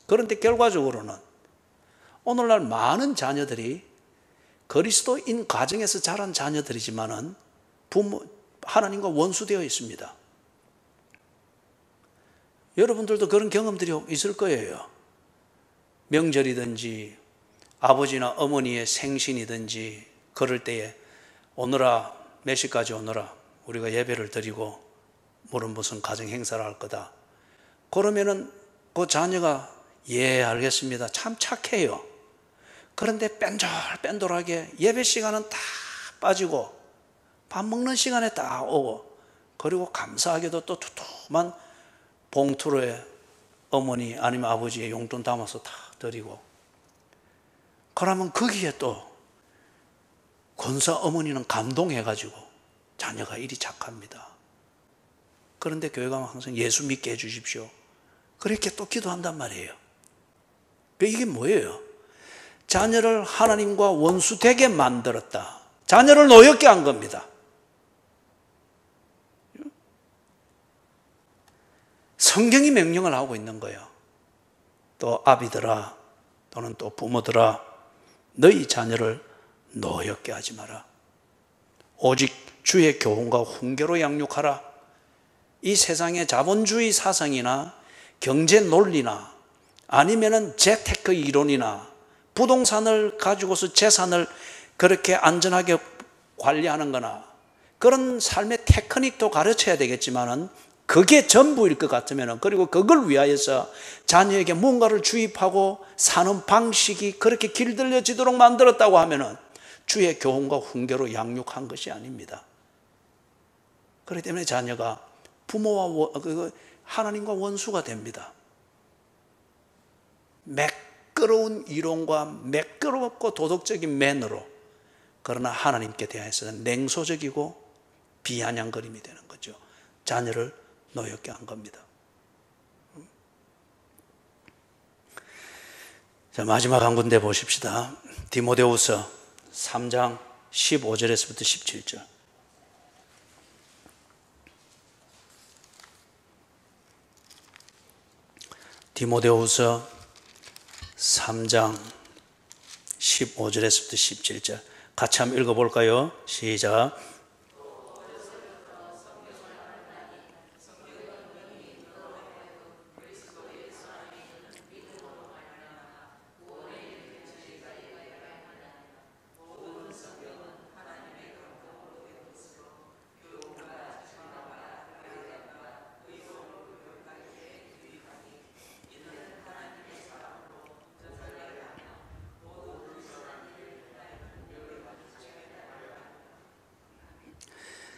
그런데 결과적으로는 오늘날 많은 자녀들이 그리스도인 가정에서 자란 자녀들이지만은 하나님과 원수되어 있습니다. 여러분들도 그런 경험들이 있을 거예요. 명절이든지 아버지나 어머니의 생신이든지 그럴 때에 오너라, 몇 시까지 오너라, 우리가 예배를 드리고 무슨 가정 행사를 할 거다. 그러면은 그 자녀가 예 알겠습니다. 참 착해요. 그런데 뺀돌뺀돌하게 예배 시간은 다 빠지고 밥 먹는 시간에 딱 오고 그리고 감사하게도 또 두툼한 봉투로에 어머니 아니면 아버지의 용돈 담아서 다 드리고 그러면 거기에 또 권사 어머니는 감동해가지고 자녀가 이리 착합니다. 그런데 교회 가면 항상 예수 믿게 해주십시오. 그렇게 또 기도한단 말이에요. 이게 뭐예요? 자녀를 하나님과 원수되게 만들었다. 자녀를 노엽게 한 겁니다. 성경이 명령을 하고 있는 거예요. 또 아비들아 또는 또 부모들아 너희 자녀를 노엽게 하지 마라. 오직 주의 교훈과 훈계로 양육하라. 이 세상의 자본주의 사상이나 경제 논리나 아니면은 재테크 이론이나 부동산을 가지고서 재산을 그렇게 안전하게 관리하는 거나 그런 삶의 테크닉도 가르쳐야 되겠지만은 그게 전부일 것 같으면은 그리고 그걸 위하여서 자녀에게 뭔가를 주입하고 사는 방식이 그렇게 길들여지도록 만들었다고 하면은 주의 교훈과 훈계로 양육한 것이 아닙니다. 그렇기 때문에 자녀가 부모와 하나님과 원수가 됩니다. 매끄러운 이론과 매끄럽고 도덕적인 매너로 그러나 하나님께 대해서는 냉소적이고 비아냥거림이 되는 거죠. 자녀를 노엽게 한 겁니다. 자, 마지막 한 군데 보십시다. 디모데후서 3장 15절에서부터 17절. 디모데후서 3장 15절에서부터 17절 같이 한번 읽어볼까요? 시작.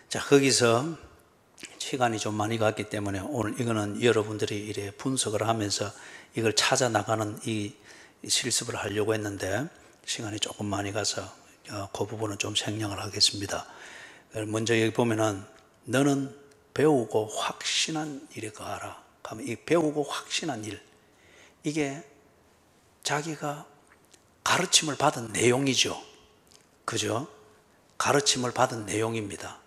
자, 거기서 시간이 좀 많이 갔기 때문에 오늘 이거는 여러분들이 이래 분석을 하면서 이걸 찾아 나가는 이 실습을 하려고 했는데 시간이 조금 많이 가서 그 부분은 좀 생략을 하겠습니다. 먼저 여기 보면은 너는 배우고 확신한 일에 거하라. 그러면 이 배우고 확신한 일, 이게 자기가 가르침을 받은 내용이죠. 그죠? 가르침을 받은 내용입니다.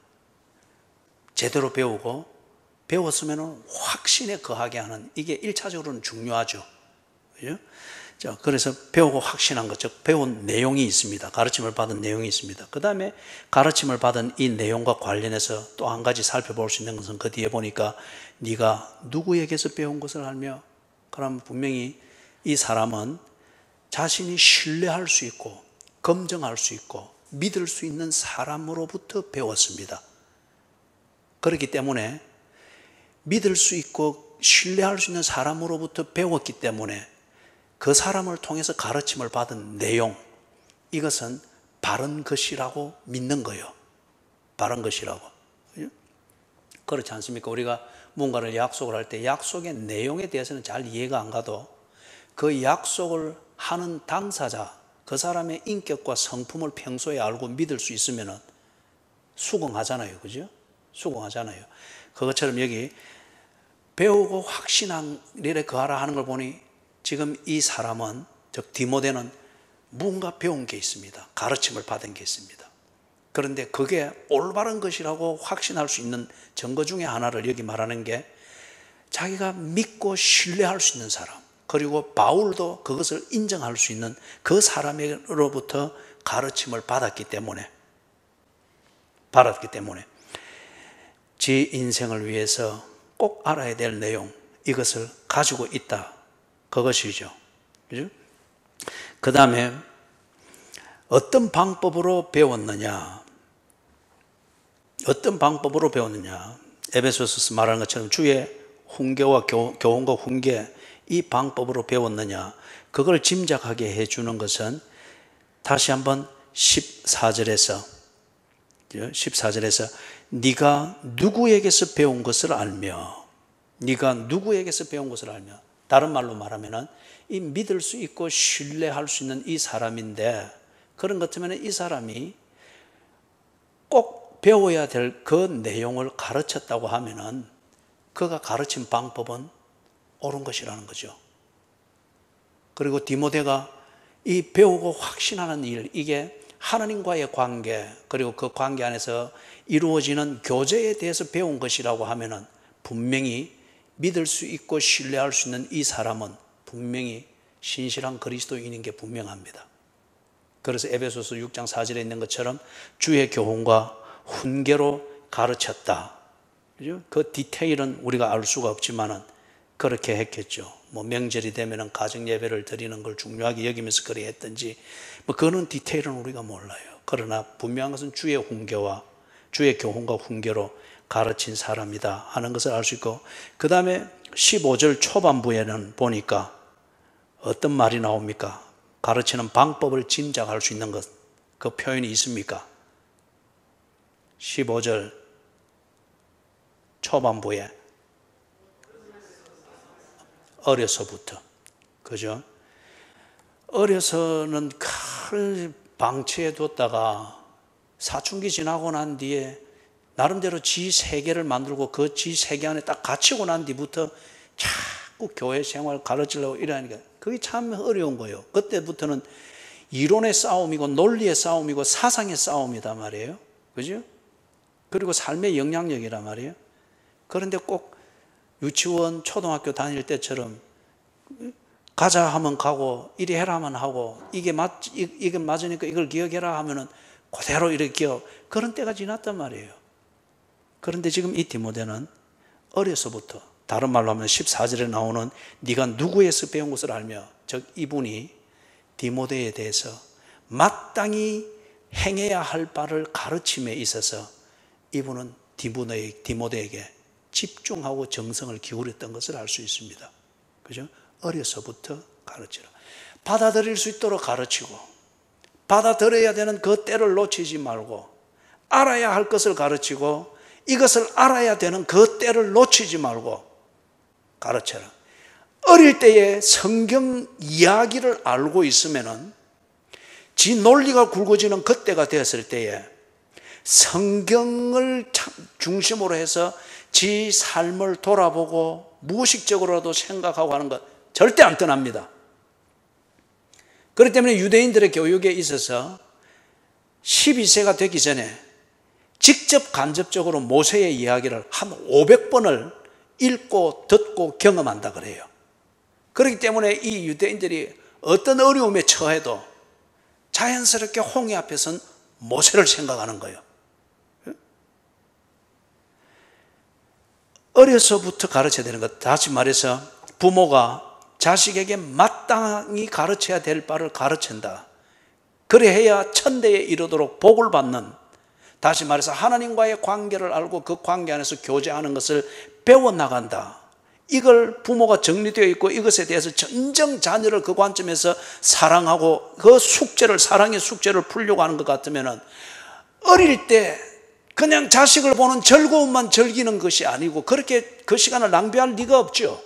제대로 배우고 배웠으면 확신에 거하게 하는, 이게 1차적으로는 중요하죠. 그죠? 자, 그래서 배우고 확신한 것, 즉 배운 내용이 있습니다. 가르침을 받은 내용이 있습니다. 그 다음에 가르침을 받은 이 내용과 관련해서 또 한 가지 살펴볼 수 있는 것은 그 뒤에 보니까 네가 누구에게서 배운 것을 알며, 그럼 분명히 이 사람은 자신이 신뢰할 수 있고 검증할 수 있고 믿을 수 있는 사람으로부터 배웠습니다. 그렇기 때문에 믿을 수 있고 신뢰할 수 있는 사람으로부터 배웠기 때문에 그 사람을 통해서 가르침을 받은 내용, 이것은 바른 것이라고 믿는 거예요. 바른 것이라고. 그렇지 않습니까? 우리가 뭔가를 약속을 할 때 약속의 내용에 대해서는 잘 이해가 안 가도 그 약속을 하는 당사자, 그 사람의 인격과 성품을 평소에 알고 믿을 수 있으면 수긍하잖아요. 그죠? 수긍하잖아요. 그것처럼 여기 배우고 확신한 일에 거하라 하는 걸 보니 지금 이 사람은, 즉 디모데는 무언가 배운 게 있습니다. 가르침을 받은 게 있습니다. 그런데 그게 올바른 것이라고 확신할 수 있는 증거 중에 하나를 여기 말하는 게 자기가 믿고 신뢰할 수 있는 사람, 그리고 바울도 그것을 인정할 수 있는 그 사람으로부터 가르침을 받았기 때문에 지 인생을 위해서 꼭 알아야 될 내용, 이것을 가지고 있다. 그것이죠. 그죠? 그 다음에 어떤 방법으로 배웠느냐? 어떤 방법으로 배웠느냐? 에베소서에서 말하는 것처럼 주의 훈계와 교훈과 훈계, 이 방법으로 배웠느냐? 그걸 짐작하게 해주는 것은 다시 한번 14절에서 네가 누구에게서 배운 것을 알며, 네가 누구에게서 배운 것을 알며, 다른 말로 말하면 이 믿을 수 있고 신뢰할 수 있는 이 사람인데, 그런 것 때문에 이 사람이 꼭 배워야 될 그 내용을 가르쳤다고 하면은 그가 가르친 방법은 옳은 것이라는 거죠. 그리고 디모데가 이 배우고 확신하는 일, 이게 하나님과의 관계, 그리고 그 관계 안에서 이루어지는 교제에 대해서 배운 것이라고 하면은 분명히 믿을 수 있고 신뢰할 수 있는 이 사람은 분명히 신실한 그리스도인인 게 분명합니다. 그래서 에베소서 6장 4절에 있는 것처럼 주의 교훈과 훈계로 가르쳤다. 그죠? 그 디테일은 우리가 알 수가 없지만은 그렇게 했겠죠. 뭐 명절이 되면은 가정 예배를 드리는 걸 중요하게 여기면서 그래 했든지, 뭐 그런 디테일은 우리가 몰라요. 그러나 분명한 것은 주의 훈계와 주의 교훈과 훈계로 가르친 사람이다 하는 것을 알 수 있고, 그 다음에 15절 초반부에는 보니까 어떤 말이 나옵니까? 가르치는 방법을 짐작할 수 있는 것, 그 표현이 있습니까? 15절 초반부에 어려서부터, 그죠? 어려서는 큰 방치해 뒀다가 사춘기 지나고 난 뒤에 나름대로 지 세계를 만들고 그 지 세계 안에 딱 갇히고 난 뒤부터 자꾸 교회 생활 가르치려고 이러니까 그게 참 어려운 거예요. 그때부터는 이론의 싸움이고 논리의 싸움이고 사상의 싸움이단 말이에요. 그죠? 그리고 삶의 영향력이란 말이에요. 그런데 꼭 유치원, 초등학교 다닐 때처럼 가자 하면 가고 이리 해라 하면 하고 이게 맞으니까 이걸 기억해라 하면은 그대로 이렇게 기억. 그런 때가 지났단 말이에요. 그런데 지금 이 디모데는 어려서부터, 다른 말로 하면 14절에 나오는 네가 누구에서 배운 것을 알며, 즉 이분이 디모데에 대해서 마땅히 행해야 할 바를 가르침에 있어서 이분은 디모데에게 집중하고 정성을 기울였던 것을 알 수 있습니다. 그죠? 어려서부터 가르치라. 받아들일 수 있도록 가르치고, 받아들여야 되는 그 때를 놓치지 말고, 알아야 할 것을 가르치고, 이것을 알아야 되는 그 때를 놓치지 말고 가르쳐라. 어릴 때에 성경 이야기를 알고 있으면은 지 논리가 굵어지는 그때가 되었을 때에 성경을 중심으로 해서 지 삶을 돌아보고 무의식적으로라도 생각하고 하는 것 절대 안 떠납니다. 그렇기 때문에 유대인들의 교육에 있어서 12세가 되기 전에 직접 간접적으로 모세의 이야기를 한 500번을 읽고 듣고 경험한다 그래요. 그렇기 때문에 이 유대인들이 어떤 어려움에 처해도 자연스럽게 홍해 앞에서는 모세를 생각하는 거예요. 어려서부터 가르쳐야 되는 것. 다시 말해서 부모가 자식에게 마땅히 가르쳐야 될 바를 가르친다. 그래야 천대에 이르도록 복을 받는, 다시 말해서 하나님과의 관계를 알고 그 관계 안에서 교제하는 것을 배워나간다. 이걸 부모가 정리되어 있고 이것에 대해서 전정 자녀를 그 관점에서 사랑하고 그 숙제를, 사랑의 숙제를 풀려고 하는 것 같으면 어릴 때 그냥 자식을 보는 즐거움만 즐기는 것이 아니고 그렇게 그 시간을 낭비할 리가 없죠.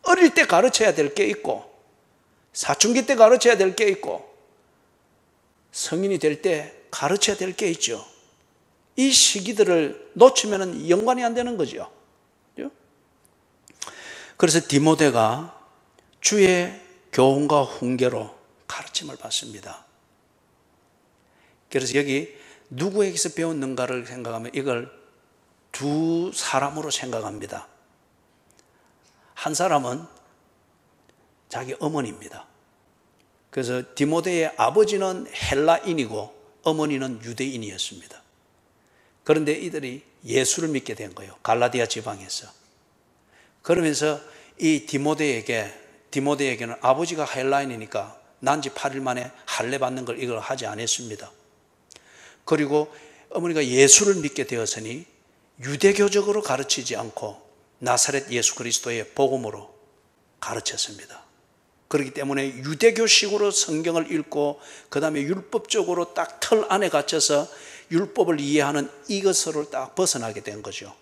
어릴 때 가르쳐야 될 게 있고, 사춘기 때 가르쳐야 될 게 있고, 성인이 될 때 가르쳐야 될 게 있죠. 이 시기들을 놓치면 연관이 안 되는 거죠. 그래서 디모데가 주의 교훈과 훈계로 가르침을 받습니다. 그래서 여기 누구에게서 배웠는가를 생각하면 이걸 두 사람으로 생각합니다. 한 사람은 자기 어머니입니다. 그래서 디모데의 아버지는 헬라인이고 어머니는 유대인이었습니다. 그런데 이들이 예수를 믿게 된 거예요. 갈라디아 지방에서. 그러면서 이 디모데에게는 아버지가 헬라인이니까 난지 8일 만에 할례 받는 걸 이걸 하지 않았습니다. 그리고 어머니가 예수를 믿게 되었으니 유대교적으로 가르치지 않고 나사렛 예수 그리스도의 복음으로 가르쳤습니다. 그렇기 때문에 유대교식으로 성경을 읽고 그 다음에 율법적으로 딱 틀 안에 갇혀서 율법을 이해하는 이것으로 딱 벗어나게 된 거죠.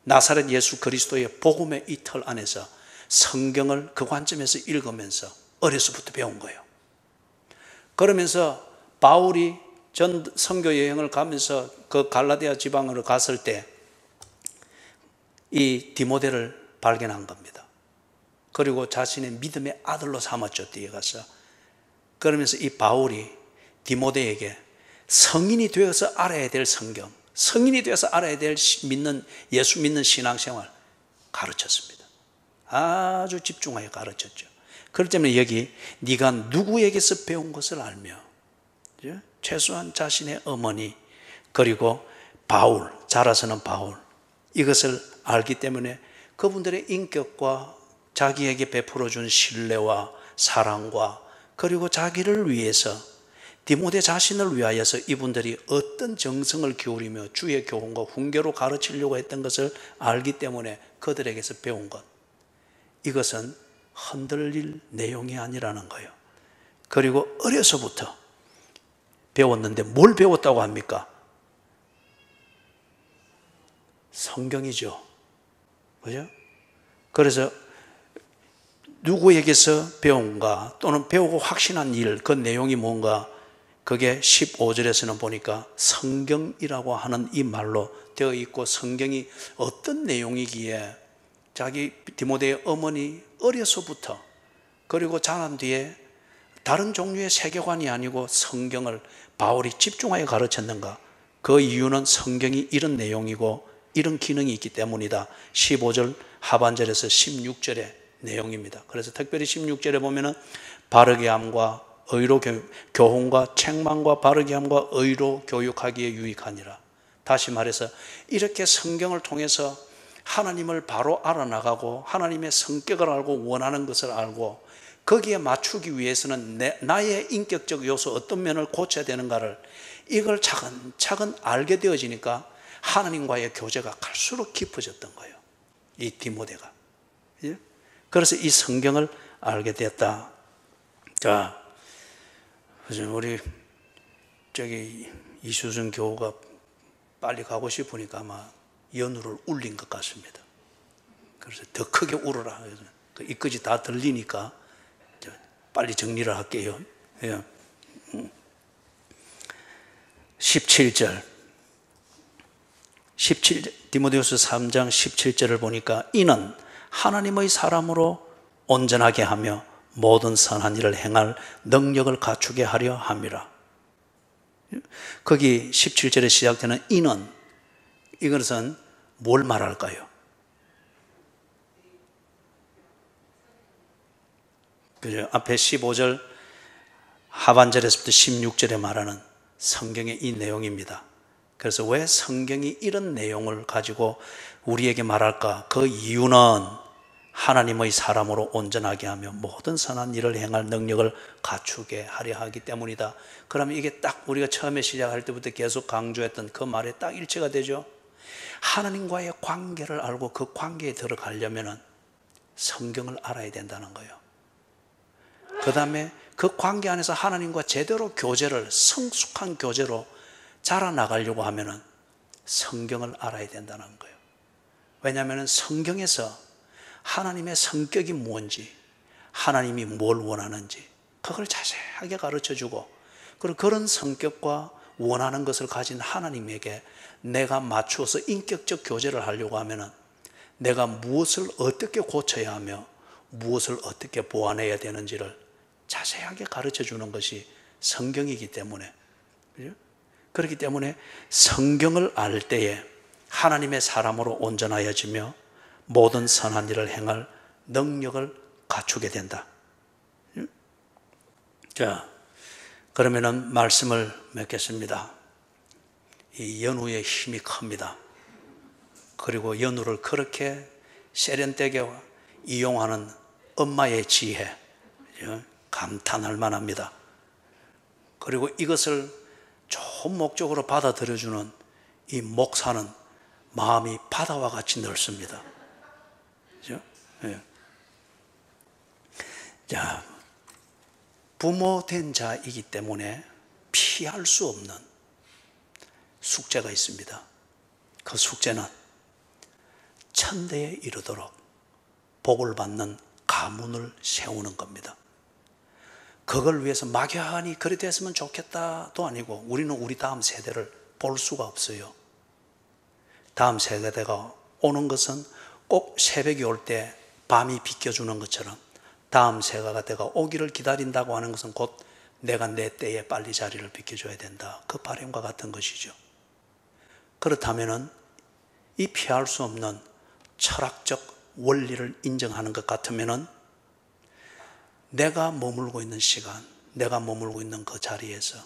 나사렛 예수 그리스도의 복음의 이 틀 안에서 성경을 그 관점에서 읽으면서 어려서부터 배운 거예요. 그러면서 바울이 전 선교 여행을 가면서 그 갈라디아 지방으로 갔을 때 이 디모데를 발견한 겁니다. 그리고 자신의 믿음의 아들로 삼았죠. 뒤에 가서. 그러면서 이 바울이 디모데에게 성인이 되어서 알아야 될 성경, 성인이 되어서 알아야 될 예수 믿는 신앙생활 가르쳤습니다. 아주 집중하여 가르쳤죠. 그렇기 때문에 여기 네가 누구에게서 배운 것을 알며, 최소한 자신의 어머니 그리고 바울, 자라서는 바울, 이것을 알기 때문에 그분들의 인격과 자기에게 베풀어준 신뢰와 사랑과 그리고 자기를 위해서 디모데 자신을 위하여서 이분들이 어떤 정성을 기울이며 주의 교훈과 훈계로 가르치려고 했던 것을 알기 때문에 그들에게서 배운 것, 이것은 흔들릴 내용이 아니라는 거예요. 그리고 어려서부터 배웠는데 뭘 배웠다고 합니까? 성경이죠. 그죠? 그래서 누구에게서 배운가 또는 배우고 확신한 일, 그 내용이 뭔가, 그게 15절에서는 보니까 성경이라고 하는 이 말로 되어 있고, 성경이 어떤 내용이기에 자기 디모데의 어머니 어려서부터 그리고 자란 뒤에 다른 종류의 세계관이 아니고 성경을 바울이 집중하여 가르쳤는가? 그 이유는 성경이 이런 내용이고 이런 기능이 있기 때문이다. 15절 하반절에서 16절에 내용입니다. 그래서 특별히 16절에 보면은 바르게 함과 의로 교훈과 책망과 바르게 함과 의로 교육하기에 유익하니라. 다시 말해서 이렇게 성경을 통해서 하나님을 바로 알아나가고 하나님의 성격을 알고 원하는 것을 알고 거기에 맞추기 위해서는 나의 인격적 요소 어떤 면을 고쳐야 되는가를 이걸 차근차근 알게 되어지니까 하나님과의 교제가 갈수록 깊어졌던 거예요. 이 디모데가. 그래서 이 성경을 알게 됐다. 자, 우리 이수준 교우가 빨리 가고 싶으니까 아마 연우를 울린 것 같습니다. 그래서 더 크게 울어라. 이까지 다 들리니까 빨리 정리를 할게요. 17절 디모데후서 3장 17절을 보니까 이는 하나님의 사람으로 온전하게 하며 모든 선한 일을 행할 능력을 갖추게 하려 함이라. 거기 17절에 시작되는 이는, 이것은 뭘 말할까요? 그죠? 앞에 15절 하반절에서부터 16절에 말하는 성경의 이 내용입니다. 그래서 왜 성경이 이런 내용을 가지고 우리에게 말할까? 그 이유는 하나님의 사람으로 온전하게 하며 모든 선한 일을 행할 능력을 갖추게 하려 하기 때문이다. 그러면 이게 딱 우리가 처음에 시작할 때부터 계속 강조했던 그 말에 딱 일치가 되죠. 하나님과의 관계를 알고 그 관계에 들어가려면 성경을 알아야 된다는 거예요. 그 다음에 그 관계 안에서 하나님과 제대로 교제를, 성숙한 교제로 자라나가려고 하면 성경을 알아야 된다는 거예요. 왜냐하면 성경에서 하나님의 성격이 뭔지, 하나님이 뭘 원하는지 그걸 자세하게 가르쳐주고, 그리고 그런 성격과 원하는 것을 가진 하나님에게 내가 맞추어서 인격적 교제를 하려고 하면 내가 무엇을 어떻게 고쳐야 하며 무엇을 어떻게 보완해야 되는지를 자세하게 가르쳐주는 것이 성경이기 때문에, 그렇기 때문에 성경을 알 때에 하나님의 사람으로 온전하여지며 모든 선한 일을 행할 능력을 갖추게 된다. 자, 그러면은 말씀을 맺겠습니다. 이 연우의 힘이 큽니다. 그리고 연우를 그렇게 세련되게 이용하는 엄마의 지혜, 감탄할 만합니다. 그리고 이것을 좋은 목적으로 받아들여주는 이 목사는 마음이 바다와 같이 넓습니다. 그죠? 네. 자, 부모된 자이기 때문에 피할 수 없는 숙제가 있습니다. 그 숙제는 천대에 이르도록 복을 받는 가문을 세우는 겁니다. 그걸 위해서 막연히 그리 됐으면 좋겠다도 아니고 우리는 우리 다음 세대를 볼 수가 없어요. 다음 세대가 오는 것은 꼭 새벽이 올 때 밤이 비켜주는 것처럼 다음 세대가 오기를 기다린다고 하는 것은 곧 내가 내 때에 빨리 자리를 비켜줘야 된다. 그 바람과 같은 것이죠. 그렇다면 이 피할 수 없는 철학적 원리를 인정하는 것 같으면 내가 머물고 있는 시간, 내가 머물고 있는 그 자리에서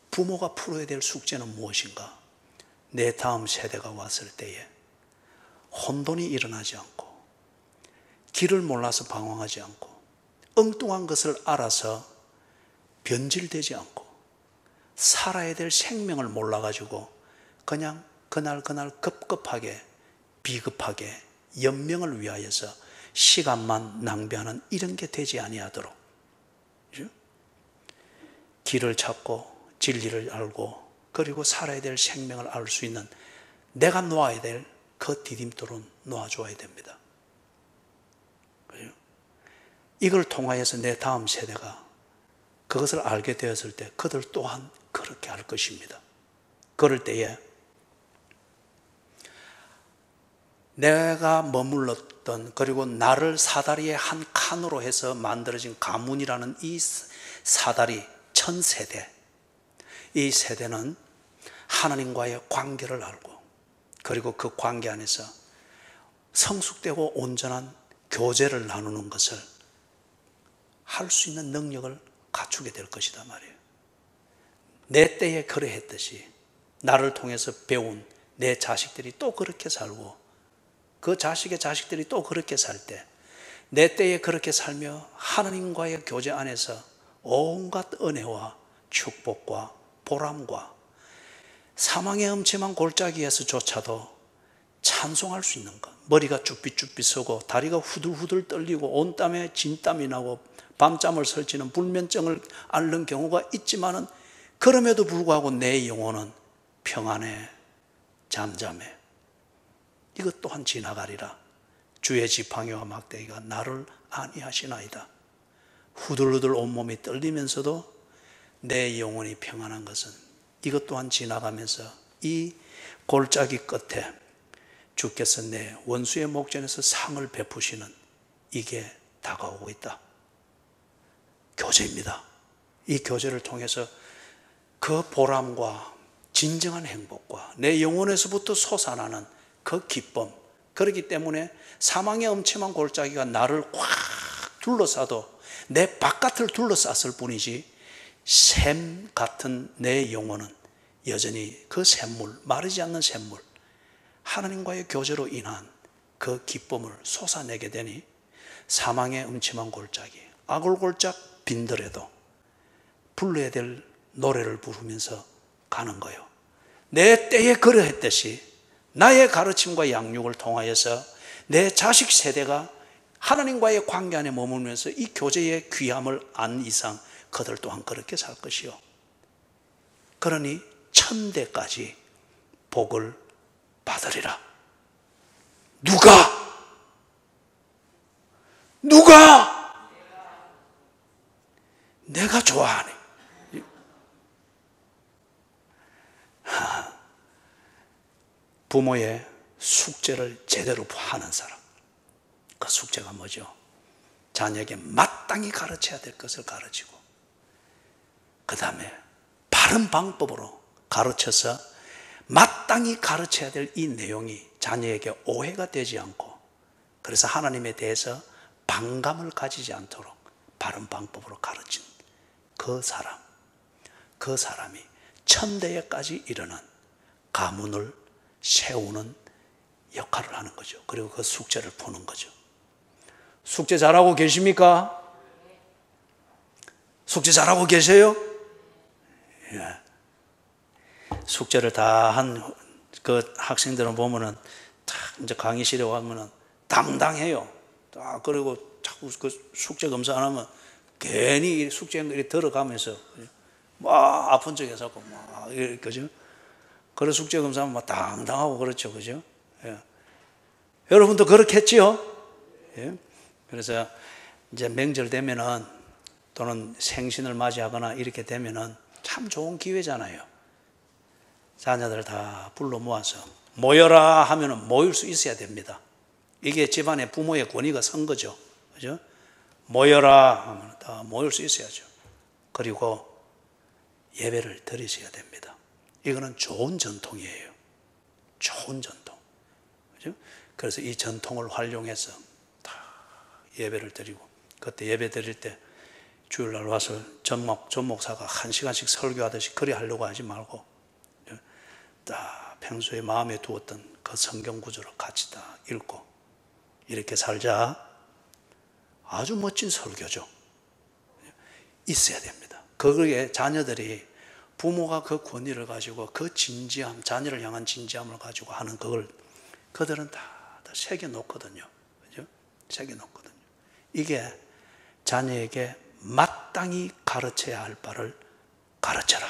부모가 풀어야 될 숙제는 무엇인가? 내 다음 세대가 왔을 때에 혼돈이 일어나지 않고 길을 몰라서 방황하지 않고 엉뚱한 것을 알아서 변질되지 않고 살아야 될 생명을 몰라가지고 그냥 그날 급급하게 비급하게 연명을 위하여서 시간만 낭비하는 이런 게 되지 아니하도록, 그렇죠? 길을 찾고 진리를 알고 그리고 살아야 될 생명을 알 수 있는 내가 놓아야 될 그 디딤돌은 놓아줘야 됩니다. 그렇죠? 이걸 통하여서 내 다음 세대가 그것을 알게 되었을 때 그들 또한 그렇게 할 것입니다. 그럴 때에 내가 머물렀던, 그리고 나를 사다리의 한 칸으로 해서 만들어진 가문이라는 이 사다리 천세대, 이 세대는 하나님과의 관계를 알고 그리고 그 관계 안에서 성숙되고 온전한 교제를 나누는 것을 할 수 있는 능력을 갖추게 될 것이다 말이에요. 내 때에 그러했듯이 나를 통해서 배운 내 자식들이 또 그렇게 살고 그 자식의 자식들이 또 그렇게 살 때 내 때에 그렇게 살며 하나님과의 교제 안에서 온갖 은혜와 축복과 보람과 사망의 음침한 골짜기에서조차도 찬송할 수 있는 것. 머리가 쭈삣쭈삣 서고 다리가 후들후들 떨리고 온 땀에 진땀이 나고 밤잠을 설치는 불면증을 앓는 경우가 있지만은 그럼에도 불구하고 내 영혼은 평안해 잠잠해. 이것 또한 지나가리라. 주의 지팡이와 막대기가 나를 안위하시나이다. 후들후들 온몸이 떨리면서도 내 영혼이 평안한 것은 이것 또한 지나가면서 이 골짜기 끝에 주께서 내 원수의 목전에서 상을 베푸시는 이게 다가오고 있다. 교제입니다. 이 교제를 통해서 그 보람과 진정한 행복과 내 영혼에서부터 솟아나는 그 기쁨, 그렇기 때문에 사망의 음침한 골짜기가 나를 꽉 둘러싸도 내 바깥을 둘러쌌을 뿐이지 샘 같은 내 영혼은 여전히 그 샘물, 마르지 않는 샘물, 하나님과의 교제로 인한 그 기쁨을 솟아내게 되니 사망의 음침한 골짜기, 아골골짝 빈들에도 불러야 될 노래를 부르면서 가는 거예요. 내 때에 그러했듯이 나의 가르침과 양육을 통하여서 내 자식 세대가 하나님과의 관계 안에 머물면서 이 교제의 귀함을 안 이상 그들 또한 그렇게 살 것이요. 그러니 천대까지 복을 받으리라. 누가? 내가 좋아하네. 부모의 숙제를 제대로 하는 사람. 그 숙제가 뭐죠? 자녀에게 마땅히 가르쳐야 될 것을 가르치고 그 다음에 바른 방법으로 가르쳐서 마땅히 가르쳐야 될 이 내용이 자녀에게 오해가 되지 않고 그래서 하나님에 대해서 반감을 가지지 않도록 바른 방법으로 가르친 그 사람이 천대에까지 이르는 가문을 세우는 역할을 하는 거죠. 그리고 그 숙제를 푸는 거죠. 숙제 잘하고 계십니까? 숙제 잘하고 계세요? 예. 숙제를 다 한 그 학생들은 보면은 딱 이제 강의실에 가면은 당당해요. 딱 그리고 자꾸 그 숙제 검사 안 하면 괜히 숙제에 들어가면서 막 아픈 척 해서 막 그죠? 그런 숙제 검사하면 막 당당하고 그렇죠, 그죠? 예. 여러분도 그렇겠지요? 예. 그래서 이제 명절 되면은 또는 생신을 맞이하거나 이렇게 되면은 참 좋은 기회잖아요. 자녀들 다 불러 모아서 모여라 하면은 모일 수 있어야 됩니다. 이게 집안의 부모의 권위가 선 거죠. 그죠? 모여라 하면 다 모일 수 있어야죠. 그리고 예배를 드리셔야 됩니다. 이거는 좋은 전통이에요. 좋은 전통. 그죠? 그래서 이 전통을 활용해서 다 예배를 드리고 그때 예배 드릴 때 주일날 와서 전 목사가 1시간씩 설교하듯이 그리 하려고 하지 말고 다 평소에 마음에 두었던 그 성경 구절을 같이 다 읽고 이렇게 살자. 아주 멋진 설교죠. 있어야 됩니다. 거기에 자녀들이 부모가 그 권위를 가지고 그 진지함, 자녀를 향한 진지함을 가지고 하는 그걸 그들은 다 새겨놓거든요. 그죠? 새겨놓거든요. 이게 자녀에게 마땅히 가르쳐야 할 바를 가르쳐라.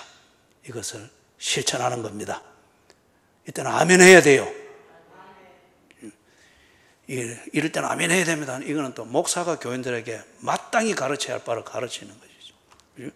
이것을 실천하는 겁니다. 이때는 아멘 해야 돼요. 이럴 때는 아멘 해야 됩니다. 이거는 또 목사가 교인들에게 마땅히 가르쳐야 할 바를 가르치는 것이죠.